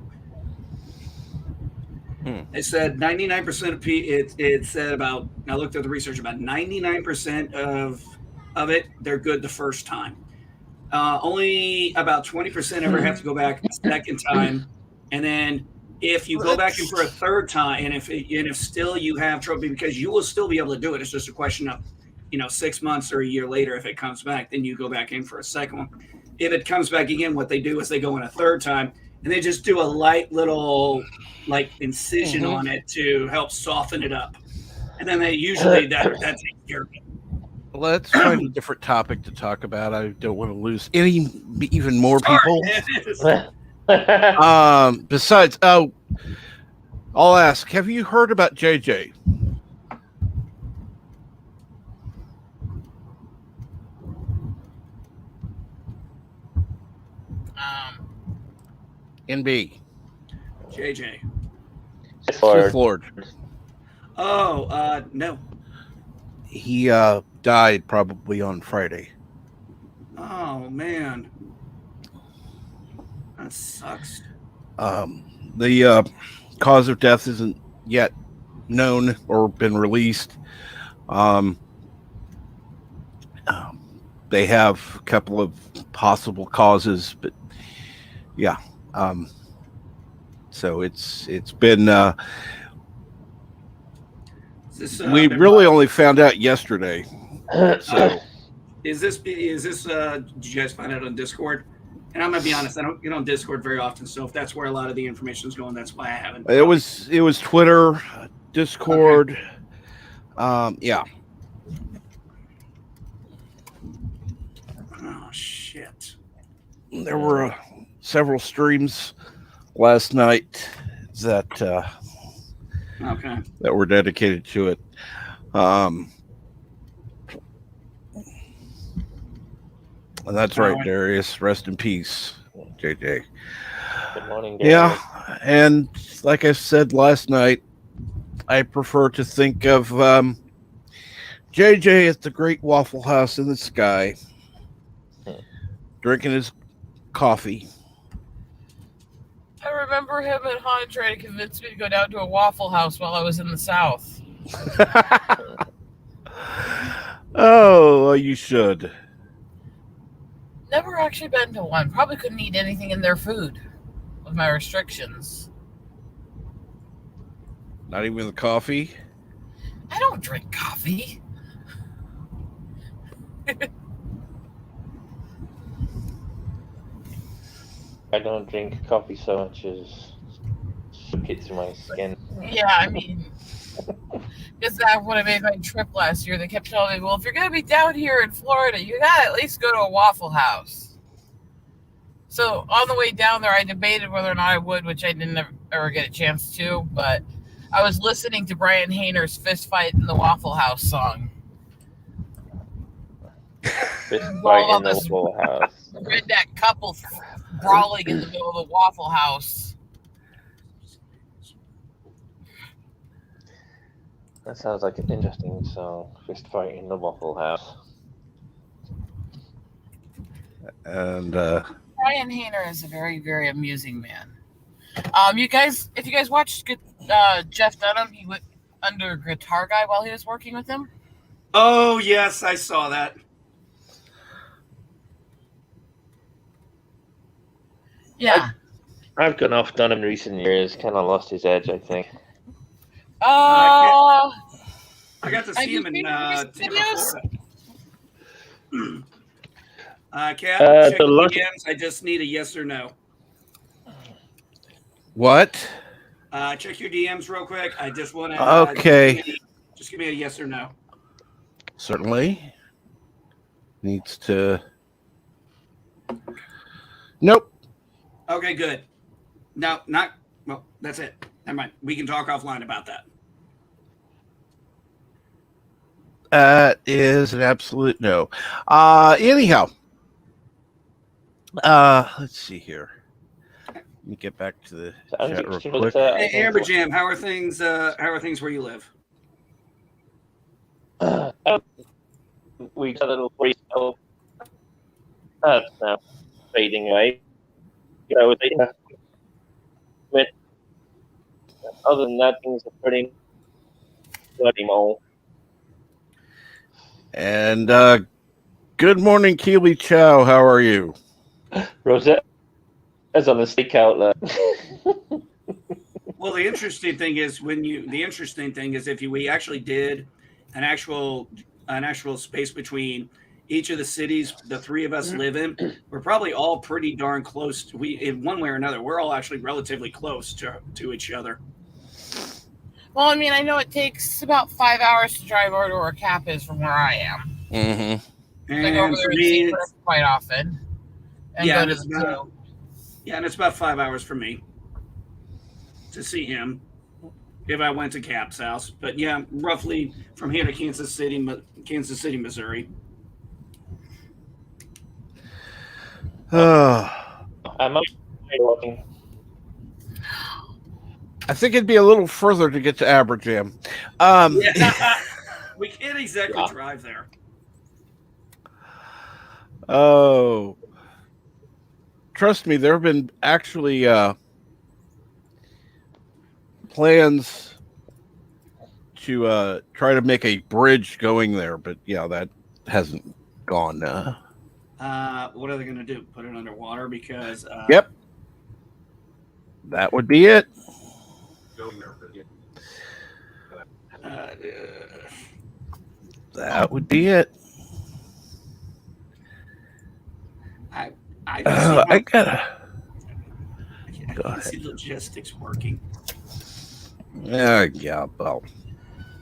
It said 99% of it said about, I looked at the research, about 99% of it, they're good the first time. Only about 20% ever have to go back a second time. And then if you go back in for a third time, and if still you have trouble, because you will still be able to do it, it's just a question of, 6 months or a year later, if it comes back, then you go back in for a second one. If it comes back again, what they do is they go in a third time, and they just do a light little incision on it to help soften it up. And then they usually that takes care of it. Let's find a different topic to talk about. I don't want to lose even more people. Besides, I'll ask, have you heard about JJ? NB. JJ. Sith Lord. Oh, no. He died probably on Friday. Oh, man. That sucks. The cause of death isn't yet known or been released. They have a couple of possible causes, but yeah. So it's been. We really only found out yesterday. So is this? Did you guys find out on Discord? And I'm gonna be honest, I don't get on Discord very often. So if that's where a lot of the information is going, that's why I haven't. It was Twitter, Discord. Okay. Yeah. Oh shit! There were several streams last night that that were dedicated to it. And that's right, Darius. Rest in peace, JJ. Good morning, Darius. Yeah, and like I said last night, I prefer to think of JJ at the Great Waffle House in the sky, drinking his coffee. I remember him and Han trying to convince me to go down to a Waffle House while I was in the South. Oh, you should. Never actually been to one. Probably couldn't eat anything in their food with my restrictions. Not even the coffee? I don't drink coffee. I don't drink coffee so much as soak it to my skin. Yeah, I mean, because that when I made my trip last year, they kept telling me, well, if you're going to be down here in Florida, you got to at least go to a Waffle House. So on the way down there, I debated whether or not I would, which I didn't ever get a chance to, but I was listening to Brian Hayner's Fist Fight in the Waffle House song. Fist Fight in the Waffle House. Redneck couple brawling in the middle of the Waffle House. That sounds like an interesting song. Fist Fight in the Waffle House. And Brian Hayner is a very, very amusing man. You guys, if you guys watched Jeff Dunham, he went under Guitar Guy while he was working with him. Oh yes, I saw that. Yeah. I've gone off Dunham in recent years. Kind of lost his edge, I think. I got to see him in videos? Cat, check the your last- DMs. I just need a yes or no. What? Check your DMs real quick. I just want to. Okay. Just give me a yes or no. Certainly. Needs to. Nope. Okay, good. No, not. Well, that's it. Never mind. We can talk offline about that. That is an absolute no. Anyhow. Let's see here. Let me get back to the chat real quick. Hey, Amber Jam, how are things? How are things where you live? We got a little free spell. That's now fading away. With other than that, things are pretty bloody mole. And good morning, Keely Chow. How are you? Rosette is on the stick outlet. Well, the interesting thing is if we actually did an actual space between each of the cities the three of us live in, we're probably all pretty darn close. In one way or another, we're all actually relatively close to each other. Well, I mean, I know it takes about 5 hours to drive over to where Cap is from where I am. Mm-hmm. I go over there for and me, see her quite often. And yeah, go and to it's the about, and it's about 5 hours for me to see him if I went to Cap's house. But yeah, roughly from here to Kansas City, Missouri. I'm walking. I think it'd be a little further to get to Aberjam. Yeah. We can't exactly drive there. Oh, trust me, there have been actually plans to try to make a bridge going there, but yeah, that hasn't gone. What are they going to do? Put it underwater? Because Yep, that would be it. That would be it. I gotta. can see logistics working. Yeah, well,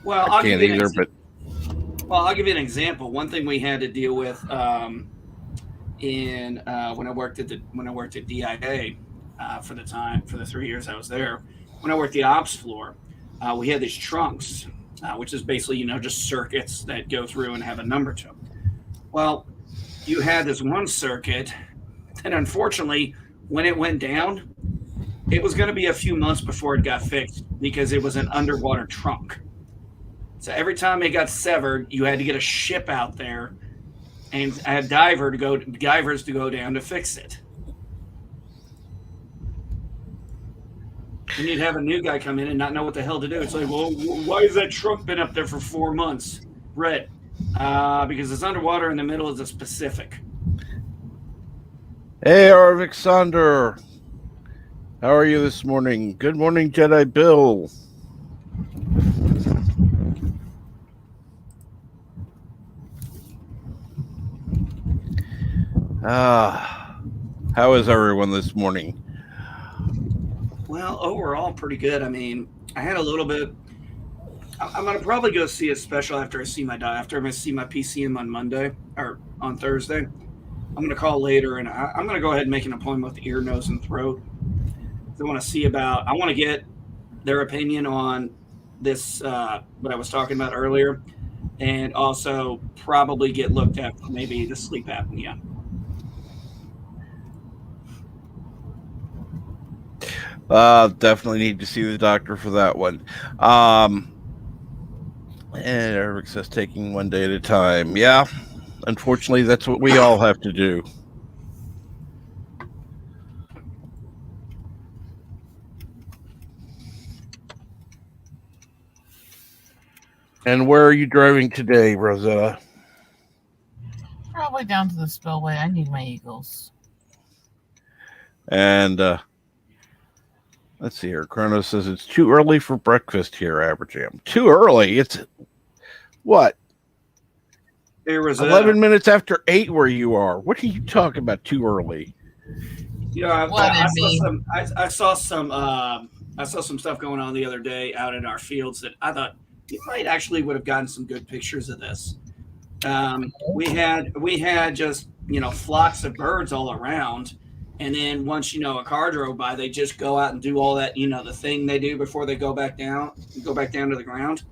Well, I can't either. But I'll give you an example. One thing we had to deal with when I worked at DIA for the 3 years I was there. When I worked the ops floor, we had these trunks, which is basically just circuits that go through and have a number to them. Well, you had this one circuit, and unfortunately, when it went down, it was going to be a few months before it got fixed because it was an underwater trunk. So every time it got severed, you had to get a ship out there and a divers to go down to fix it. And you'd have a new guy come in and not know what the hell to do. It's like, well, why has that trunk been up there for 4 months? Red. Because it's underwater in the middle of the Pacific. hey, Arvixander, how are you this morning? Good morning, Jedi Bill. How is everyone this morning? Well, overall, pretty good. I mean, I had a little bit. I'm gonna probably go see a special after I see my PCM on Monday or on Thursday. I'm gonna call later, and I'm gonna go ahead and make an appointment with ear, nose, and throat. I want to get their opinion on this, what I was talking about earlier, and also probably get looked at for maybe the sleep apnea. Definitely need to see the doctor for that one. And Eric says taking one day at a time. Yeah, unfortunately, that's what we all have to do. And where are you driving today, Rosetta? Probably down to the spillway. I need my Eagles. And let's see here. Chrono says it's too early for breakfast here, Aberjam. Too early? It's what? Hey, Rosetta. 11 minutes after 8 where you are. What are you talking about too early? Yeah, What I in saw me? some. I saw some. I saw some stuff going on the other day out in our fields that I thought you might actually would have gotten some good pictures of this. We had just flocks of birds all around, and then once a car drove by, they just go out and do all that the thing they do before they go back down to the ground.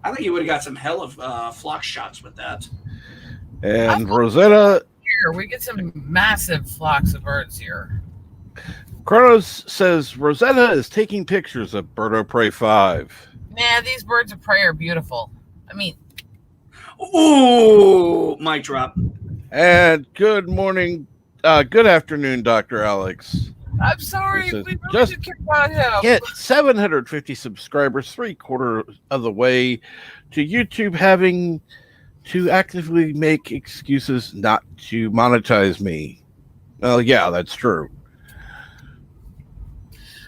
I think you would have got some hell of flock shots with that. And Rosetta Here, we get some massive flocks of birds here. Kronos says Rosetta is taking pictures of Bird of Prey 5. Nah, these birds of prey are beautiful. I mean, Ooh, mic drop. And good morning, good afternoon, Dr. Alex. I'm sorry, This is we really just do care about him. Hit 750 subscribers, 3/4 of the way to YouTube having to actively make excuses not to monetize me. Well, yeah, that's true.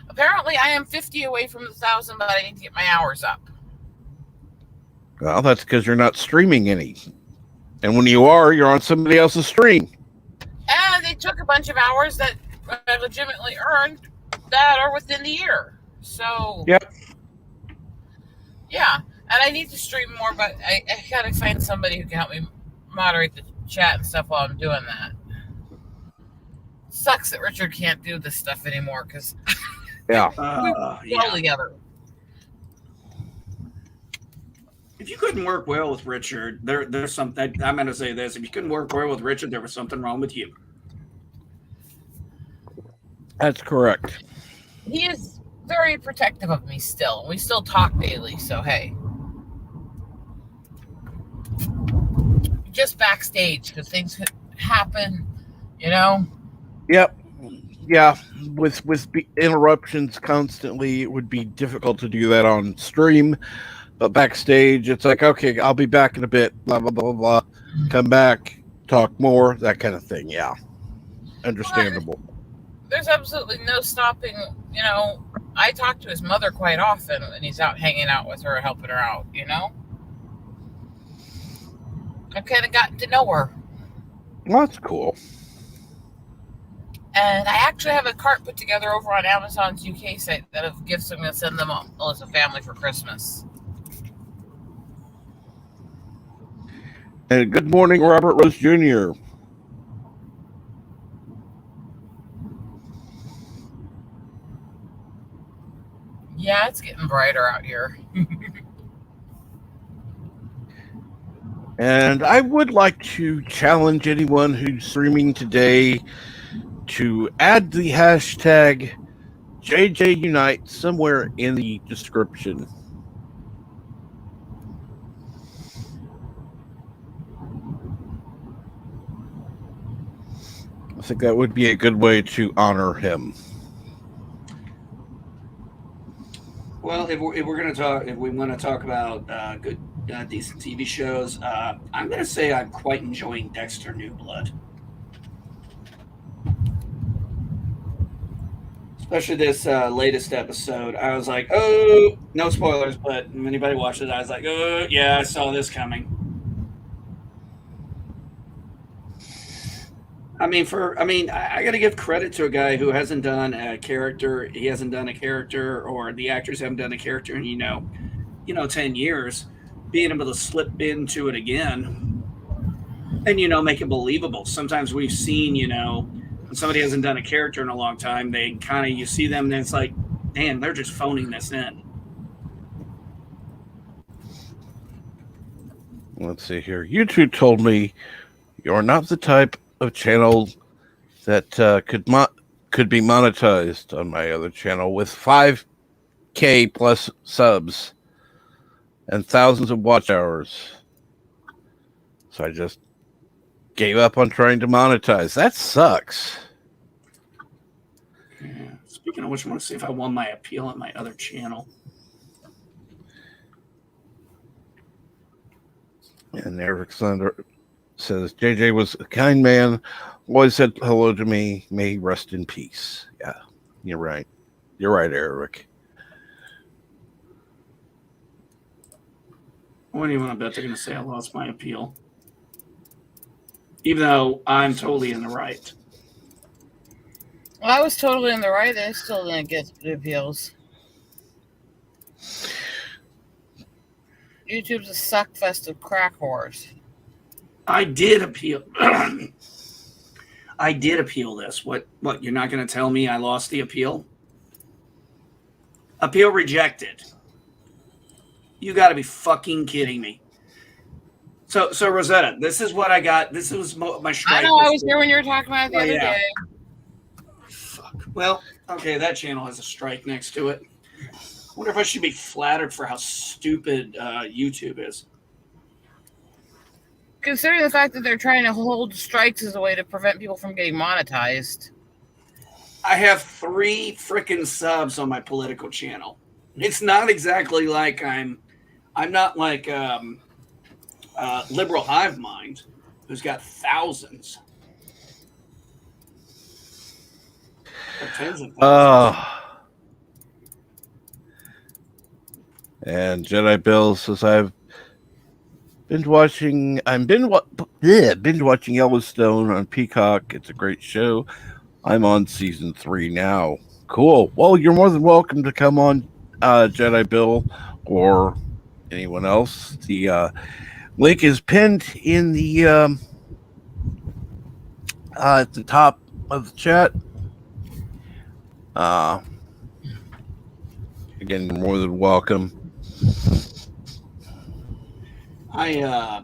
Apparently, I am 50 away from 1,000, but I need to get my hours up. Well, that's because you're not streaming any. And when you are, you're on somebody else's stream. And they took a bunch of hours that I legitimately earned that are within the year. So, Yep. Yeah. And I need to stream more, but I got to find somebody who can help me moderate the chat and stuff while I'm doing that. Sucks that Richard can't do this stuff anymore because Yeah. we work well together. If you couldn't work well with Richard, there's something. I'm going to say this: if you couldn't work well with Richard, there was something wrong with you. That's correct. He is very protective of me still. We still talk daily, so hey. Just backstage because things could happen, Yep. Yeah. With interruptions constantly, it would be difficult to do that on stream. But backstage, it's like, okay, I'll be back in a bit, blah, blah, blah, blah. Come back, talk more, that kind of thing. Yeah. Understandable. There's absolutely no stopping, I talk to his mother quite often and he's out hanging out with her, helping her out, I've kind of gotten to know her. Well, that's cool. And I actually have a cart put together over on Amazon's UK site that of gifts I'm going to send them all as a family for Christmas. And good morning, Robert Rose Jr. Yeah, it's getting brighter out here. And I would like to challenge anyone who's streaming today to add the hashtag JJUnite somewhere in the description. I think that would be a good way to honor him. Well, if we want to talk about good, decent TV shows, I'm going to say I'm quite enjoying Dexter: New Blood, especially this latest episode. I was like, oh, no spoilers, but if anybody watched it, I was like, oh, yeah, I saw this coming. I got to give credit to a guy who hasn't done a character. He hasn't done a character, or the actors haven't done a character in 10 years. Being able to slip into it again, and make it believable. Sometimes we've seen, when somebody hasn't done a character in a long time, they you see them, and it's like, damn, they're just phoning this in. Let's see here. YouTube told me you're not the type of channel that could be monetized on my other channel with 5K plus subs and thousands of watch hours. So I just gave up on trying to monetize. That sucks. Yeah. Speaking of which, I want to see if I won my appeal on my other channel. And Eric Sander says, JJ was a kind man, always said hello to me, may he rest in peace. Yeah, you're right. You're right, Eric. What do you want to bet they're going to say I lost my appeal? even though I'm totally in the right. Well, I was totally in the right. I still didn't get the appeals. YouTube's a suck fest of crack whores. I did appeal. I did appeal this. What? You're not going to tell me I lost the appeal? Appeal rejected. You got to be fucking kidding me. So Rosetta, this is what I got. This was my strike. I know. I was here when you were talking about it the other day. Fuck. Well, okay, that channel has a strike next to it. I wonder if I should be flattered for how stupid YouTube is. Considering the fact that they're trying to hold strikes as a way to prevent people from getting monetized. I have 3 freaking subs on my political channel. It's not exactly like I'm not like Liberal Hive Mind, who's got thousands. Or tens of thousands. And Jedi Bill says I've binge watching Yellowstone on Peacock. It's a great show. I'm on season 3 now. Cool. Well, you're more than welcome to come on, Jedi Bill, or anyone else. The link is pinned in the at the top of the chat. Again, you're more than welcome. I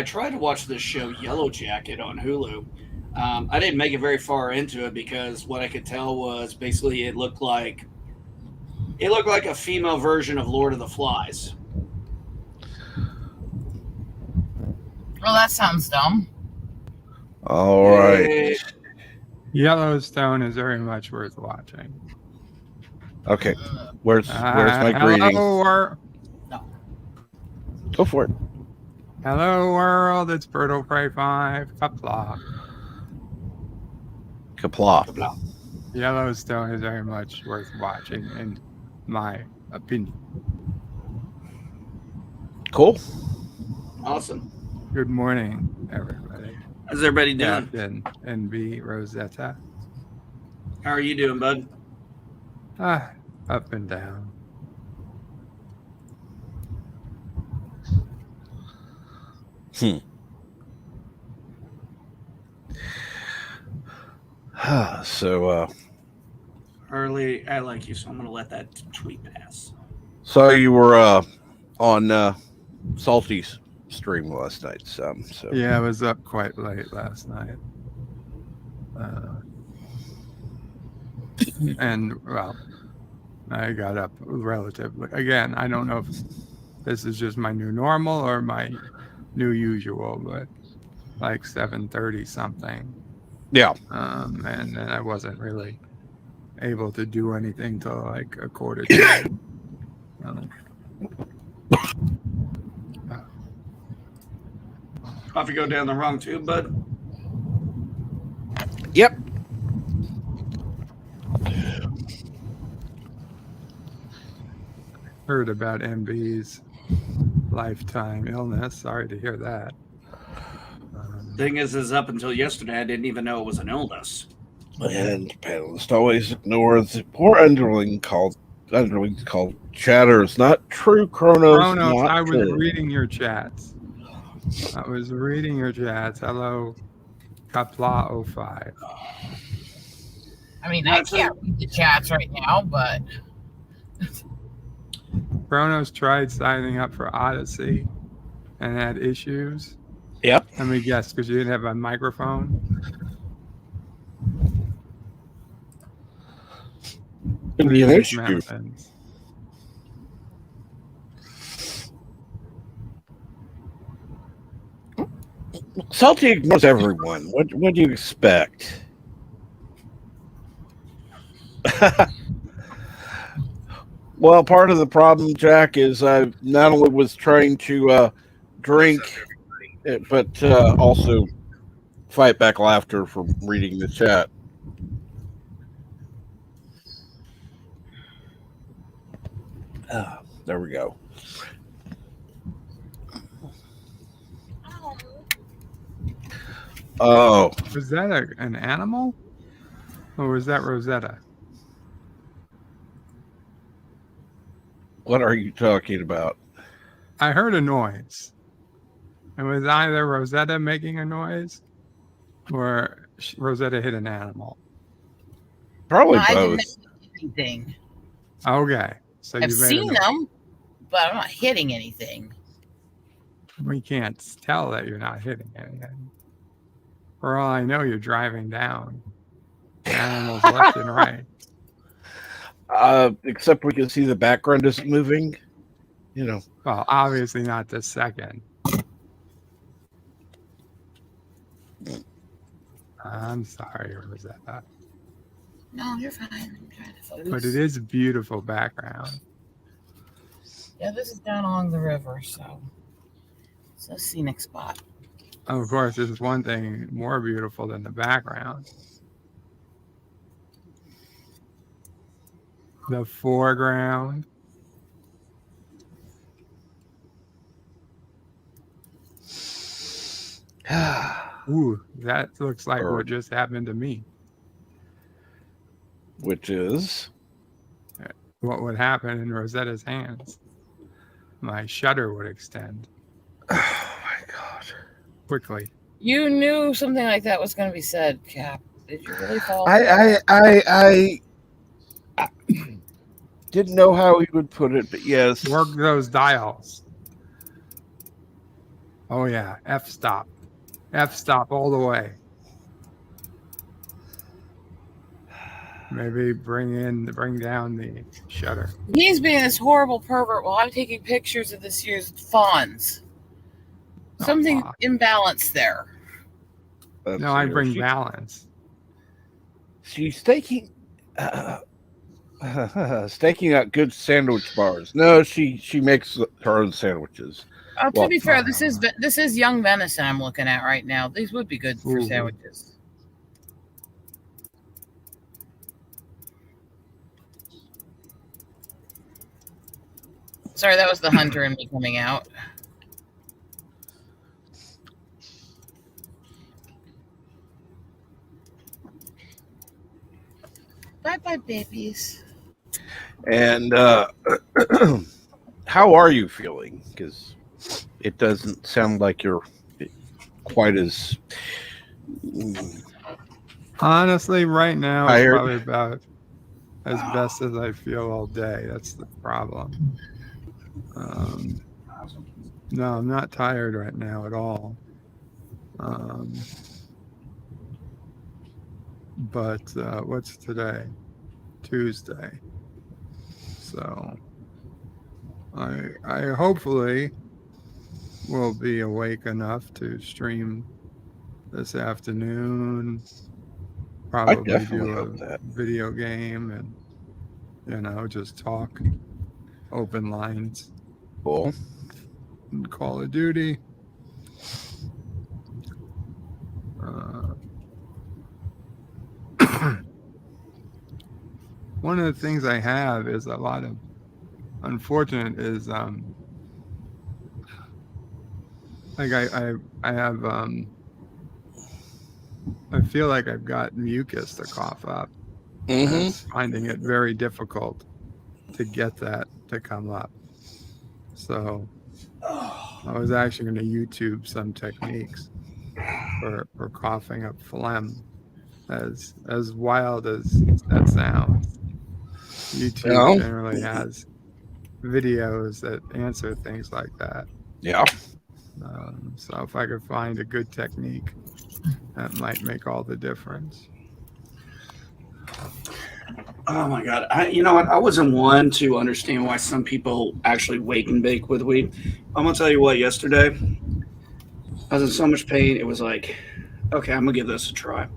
tried to watch this show Yellow Jacket on Hulu. I didn't make it very far into it because what I could tell was basically it looked like a female version of Lord of the Flies. Well, that sounds dumb. All right. Yellowstone is very much worth watching. Okay. Where's my greeting? No. Go for it. Hello, world. It's Birdo Prey 5. Kapla. Kapla. Yellowstone is very much worth watching, in my opinion. Cool. Awesome. Good morning, everybody. How's everybody doing? Captain NB Rosetta. How are you doing, bud? Up and down. So Harley, I like you, so I'm gonna let that tweet pass. so you were on Salty's stream last night. So Yeah, I was up quite late last night. And well, I got up relatively. Again, I don't know if this is just my new normal or my new usual, but like 7:30 something. Yeah. And then I wasn't really able to do anything till like 1:45. Coffee go down the wrong tube, bud? Yep. Heard about MB's lifetime illness. Sorry to hear that. Thing is up until yesterday, I didn't even know it was an illness. And panelists always ignore the poor underlings called chatter. It's not true, Chronos. I was reading your chats. Hello, Kapla05. I mean, I can't read the chats right now, but Chronos tried signing up for Odyssey and had issues. Yep. Let me guess, because you didn't have a microphone. Could be an issue. Mountains. Salty ignores everyone. What do you expect? Well, part of the problem, Jack, is I not only was trying to drink, but also fight back laughter from reading the chat. There we go. Oh, Was that an animal? Or was that Rosetta? what are you talking about? I heard a noise. It was either Rosetta making a noise or Rosetta hit an animal. Probably No, I didn't both. make anything. Okay. So I've you made a seen noise. them, but I'm not hitting anything. We can't tell that you're not hitting anything. For all I know, you're driving down animals left and right. Except we can see the background isn't moving. You know. Well, obviously not this second. I'm sorry, Rosetta. No, you're fine. I'm trying to focus. But it is a beautiful background. Yeah, this is down along the river, so it's a scenic spot. Of course, there's one thing more beautiful than the background. The foreground. Ooh, that looks like what just happened to me. Which is? What would happen in Rosetta's hands? My shutter would extend. Oh my god. Quickly. You knew something like that was going to be said, Cap. Did you really fall? I didn't know how he would put it, but yes. Work those dials. Oh yeah, f-stop. F-stop all the way. Maybe bring down the shutter. He's being this horrible pervert while I'm taking pictures of this year's fawns. Something imbalanced there. No, I bring balance. She's staking staking out good sandwich bars. No, she makes her own sandwiches. To be fair, this is young venison I'm looking at right now. These would be good for sandwiches. Sorry, that was the hunter in me coming out. Bye-bye, babies. And how are you feeling? Because it doesn't sound like you're quite as... Honestly, right now, tired. it's probably about as best as I feel all day. That's the problem. No, I'm not tired right now at all. But what's today? Tuesday. So I hopefully will be awake enough to stream this afternoon. Probably do a video game and just talk. Open lines. Cool. And Call of Duty. One of the things I have is a lot of unfortunate is like I have I feel like I've got mucus to cough up. I'm finding it very difficult to get that to come up. So I was actually going to YouTube some techniques for coughing up phlegm. As wild as that sounds, YouTube generally has videos that answer things like that. Yeah. So if I could find a good technique, that might make all the difference. Oh my God. You know what? I wasn't one to understand why some people actually wake and bake with weed. I'm going to tell you what, yesterday, I was in so much pain. It was like, okay, I'm going to give this a try.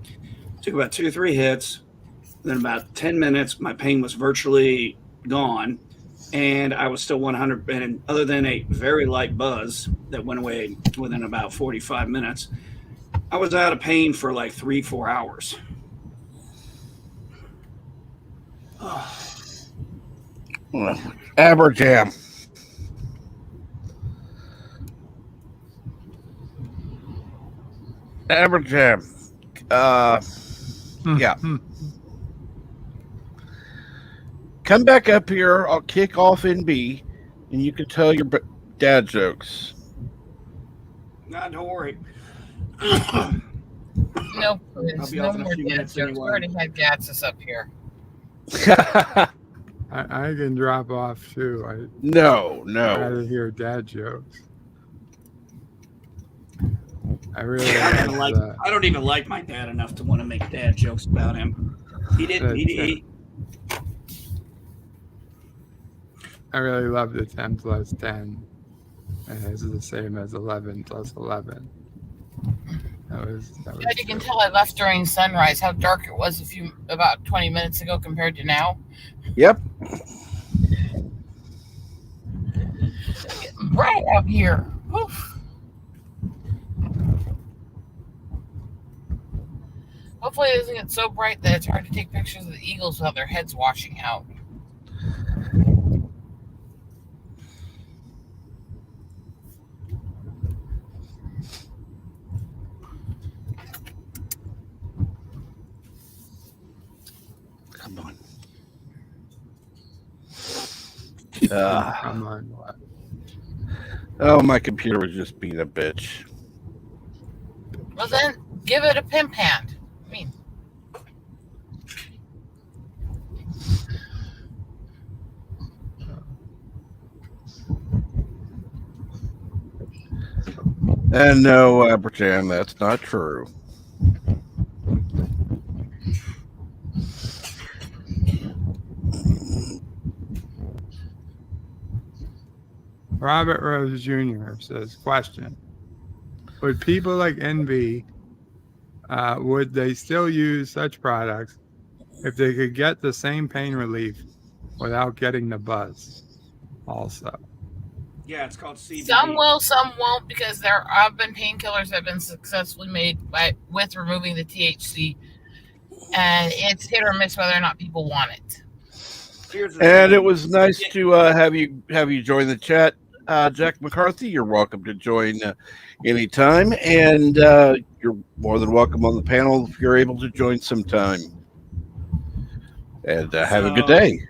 Took about 2 or 3 hits. Then about 10 minutes, my pain was virtually gone. And I was still 100. And other than a very light buzz that went away within about 45 minutes, I was out of pain for like 3-4 hours. Aberjam. Aberjam. Yeah. Come back up here. I'll kick off NB, and you can tell your dad jokes. Nah, don't worry. No, I'll be no off in a more few dad minutes jokes. We anyway. already had Gatsus up here. I can drop off too. No. I'd rather hear dad jokes. I really I don't even like my dad enough to want to make dad jokes about him. He didn't. I really love the 10 plus 10. And it's the same as 11 plus 11. That was You can tell I left during sunrise. How dark it was about 20 minutes ago compared to now. Yep. It's getting bright out here. Oof. Hopefully it doesn't get so bright that it's hard to take pictures of the eagles without their heads washing out. Come on. Come on, what? Oh, my computer was just being a bitch. Well, then give it a pimp hand. I mean, And no, Aberjam, that's not true. Robert Rose Jr. says, question. Would people like NB, would they still use such products if they could get the same pain relief without getting the buzz also? Yeah, it's called CBD. some will, some won't, because there have been painkillers that have been successfully made with removing the THC, and it's hit or miss whether or not people want it. And it was nice to have you join the chat, Jack McCarthy. You're welcome to join anytime, and you're more than welcome on the panel if you're able to join sometime. And have a good day.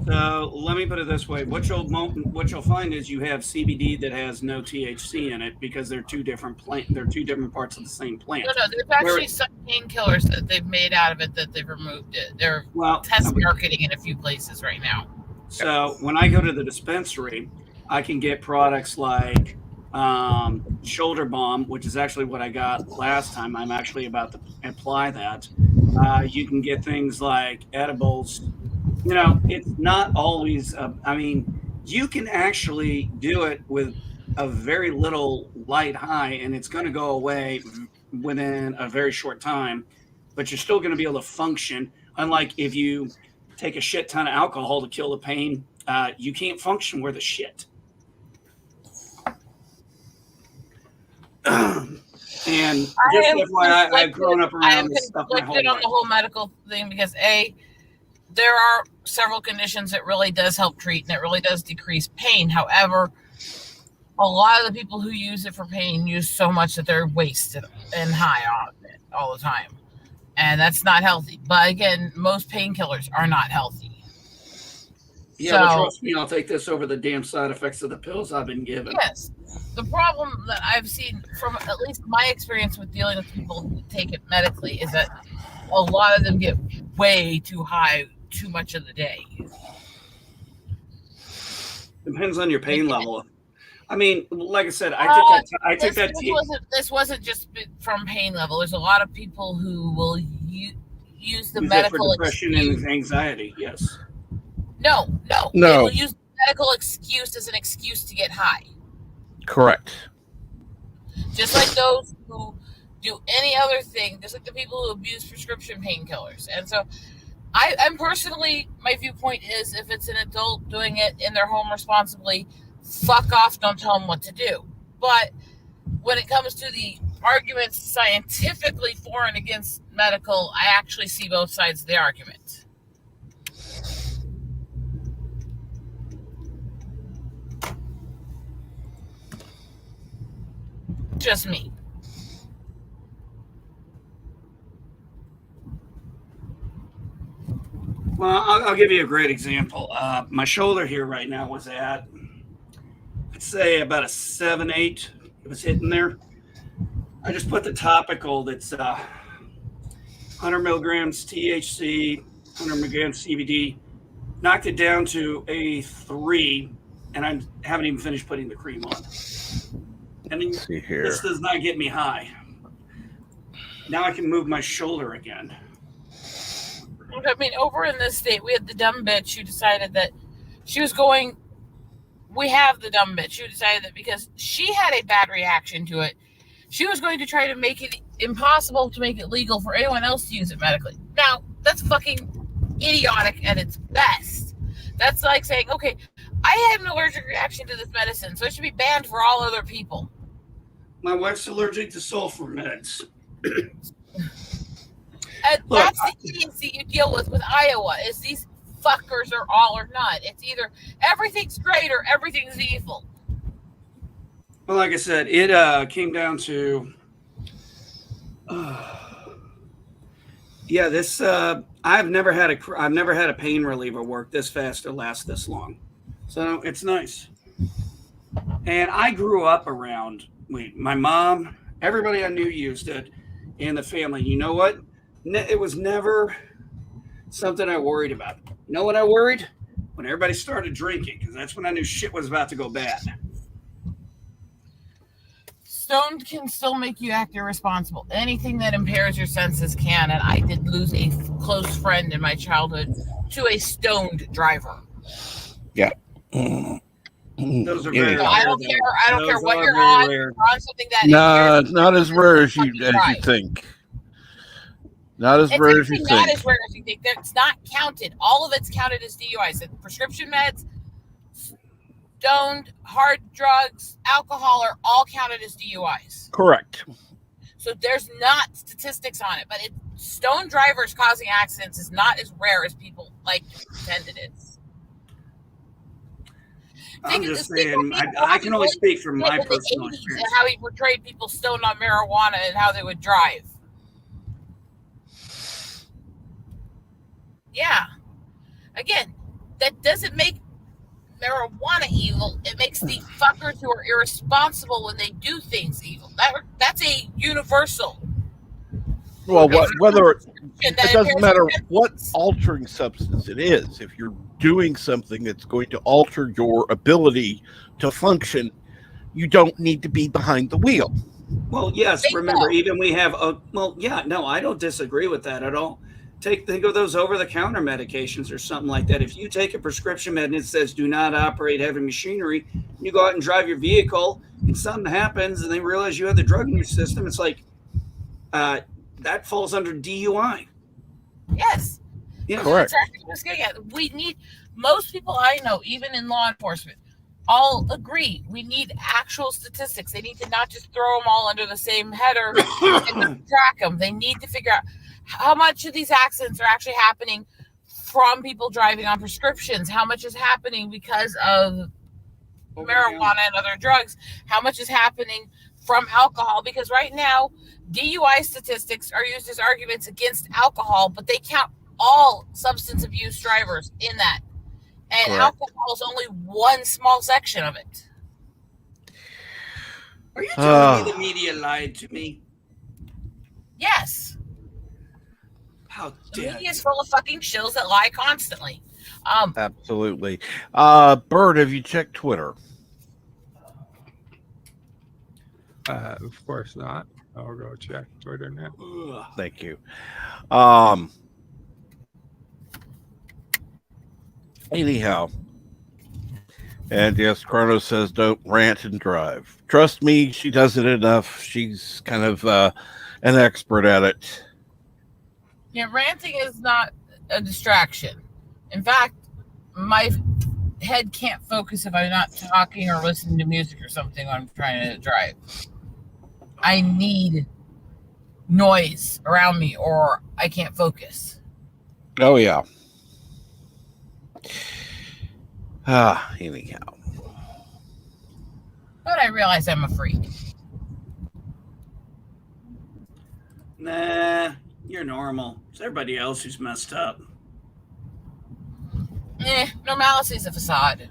So let me put it this way: what you'll find is you have CBD that has no THC in it because they're two different They're two different parts of the same plant. No, there's actually some painkillers that they've made out of it that they've removed it. They're test marketing in a few places right now. So when I go to the dispensary, I can get products like Shoulder Balm, which is actually what I got last time. I'm actually about to apply that. You can get things like edibles. You know, it's not always, you can actually do it with a very little light high, and it's going to go away within a very short time, but you're still going to be able to function. Unlike if you take a shit ton of alcohol to kill the pain, you can't function with a shit. And just FYI, I've grown up around this stuff my whole life. On the whole medical thing because there are several conditions it really does help treat and it really does decrease pain. However, a lot of the people who use it for pain use so much that they're wasted and high on it all the time. And that's not healthy. But again, most painkillers are not healthy. Yeah, well, trust me, I'll take this over the damn side effects of the pills I've been given. Yes. The problem that I've seen from at least my experience with dealing with people who take it medically is that a lot of them get way too high too much of the day. Depends on your pain level. I mean, like I said, This wasn't just from pain level. There's a lot of people who will use the use medical for depression and anxiety. Yes. No. They will use the medical excuse as an excuse to get high. Correct. Just like those who do any other thing, just like the people who abuse prescription painkillers. And so I'm personally, my viewpoint is if it's an adult doing it in their home responsibly, fuck off, don't tell them what to do. But when it comes to the arguments scientifically for and against medical, I actually see both sides of the argument. Just me. Well, I'll give you a great example. My shoulder here right now was at, I'd say, about a 7-8. It was hitting there. I just put the topical that's 100 milligrams THC, 100 milligrams CBD, knocked it down to a 3, and I haven't even finished putting the cream on. And Let's see here. this does not get me high. Now I can move my shoulder again. I mean, over in this state, we had the dumb bitch who decided that she was going. We have the dumb bitch who decided that because she had a bad reaction to it, she was going to try to make it impossible to make it legal for anyone else to use it medically. Now, that's fucking idiotic at its best. That's like saying, okay, I had an allergic reaction to this medicine, so it should be banned for all other people. My wife's allergic to sulfur meds. And that's the idiocy you deal with Iowa, is these fuckers are all or none. It's either everything's great or everything's evil. Well, like I said, it came down to, this. I've never had a pain reliever work this fast or last this long, so it's nice. And I grew up around my mom. Everybody I knew used it in the family. You know what? It was never something I worried about. You know what I worried? When everybody started drinking, because that's when I knew shit was about to go bad. Stoned can still make you act irresponsible. Anything that impairs your senses can. And I did lose a close friend in my childhood to a stoned driver. Yeah. Those are very rare. I don't care what you're on. You're on something that No, not as rare as you think. Not as rare as you think. Not as rare as you think. It's not counted. All of it's counted as DUIs. Prescription meds, stoned, hard drugs, alcohol are all counted as DUIs. Correct. So there's not statistics on it, but stoned drivers causing accidents is not as rare as people like to pretend it is. I'm just saying, I can only speak from my personal experience. And how he portrayed people stoned on marijuana and how they would drive. Yeah. Again, that doesn't make marijuana evil. It makes the fuckers who are irresponsible when they do things evil. That's a universal. Well, it doesn't matter what altering substance it is. If you're doing something that's going to alter your ability to function, you don't need to be behind the wheel. Well, yes. Remember, even we have I don't disagree with that at all. Think of those over-the-counter medications or something like that. If you take a prescription med and it says do not operate heavy machinery, you go out and drive your vehicle and something happens and they realize you have the drug in your system, it's like that falls under DUI. Yes. Yeah, correct. We need, most people I know, even in law enforcement, all agree we need actual statistics. They need to not just throw them all under the same header and track them. They need to figure out how much of these accidents are actually happening from people driving on prescriptions, how much is happening because of marijuana and other drugs, how much is happening from alcohol, because right now DUI statistics are used as arguments against alcohol, but they count all substance abuse drivers in that. And correct. Alcohol is only one small section of it. Are you telling me the media lied to me? Yes. How the media is full of fucking shills that lie constantly. Absolutely. Bird, have you checked Twitter? Of course not. I'll go check Twitter now. Thank you. Anyhow, and yes, Chrono says don't rant and drive. Trust me, she does it enough. She's kind of an expert at it. Yeah, ranting is not a distraction. In fact, my head can't focus if I'm not talking or listening to music or something when I'm trying to drive. I need noise around me or I can't focus. Oh, yeah. Anyhow. But I realize I'm a freak. Nah, you're normal. It's everybody else who's messed up. Normalcy is a facade.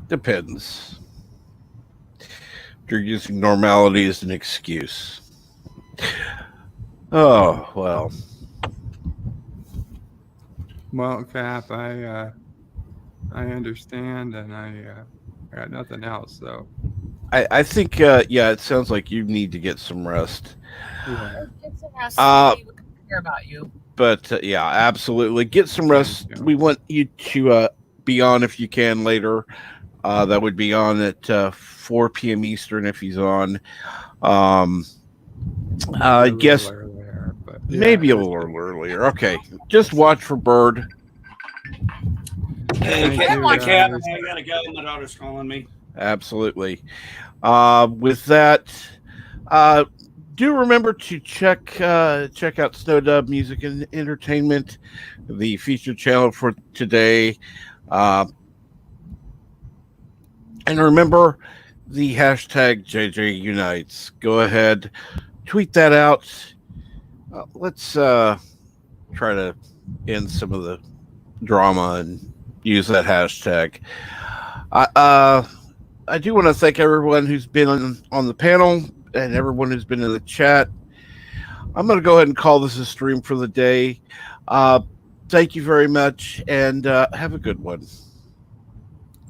Depends. You're using normality as an excuse. Oh, well. Well, Cap, I understand, and I got nothing else. So I think, yeah, it sounds like you need to get some rest. yeah, Get some rest. We care about you. But yeah, absolutely. Get some rest. Thank you. We want you to be on if you can later. That would be on at 4 p.m. Eastern if he's on. maybe a I little guess earlier, but yeah, maybe a just- little earlier. Okay. Just watch for Bird. Hey, Thank Cap, you, my cat. guys. I gotta go. My daughter's calling me. Absolutely. With that, do remember to check out Snow Dub Music and Entertainment, the featured channel for today. And remember the hashtag JJ Unites. Go ahead, tweet that out. Let's try to end some of the drama and use that hashtag. I do want to thank everyone who's been on the panel and everyone who's been in the chat. I'm going to go ahead and call this a stream for the day. Thank you very much, and have a good one.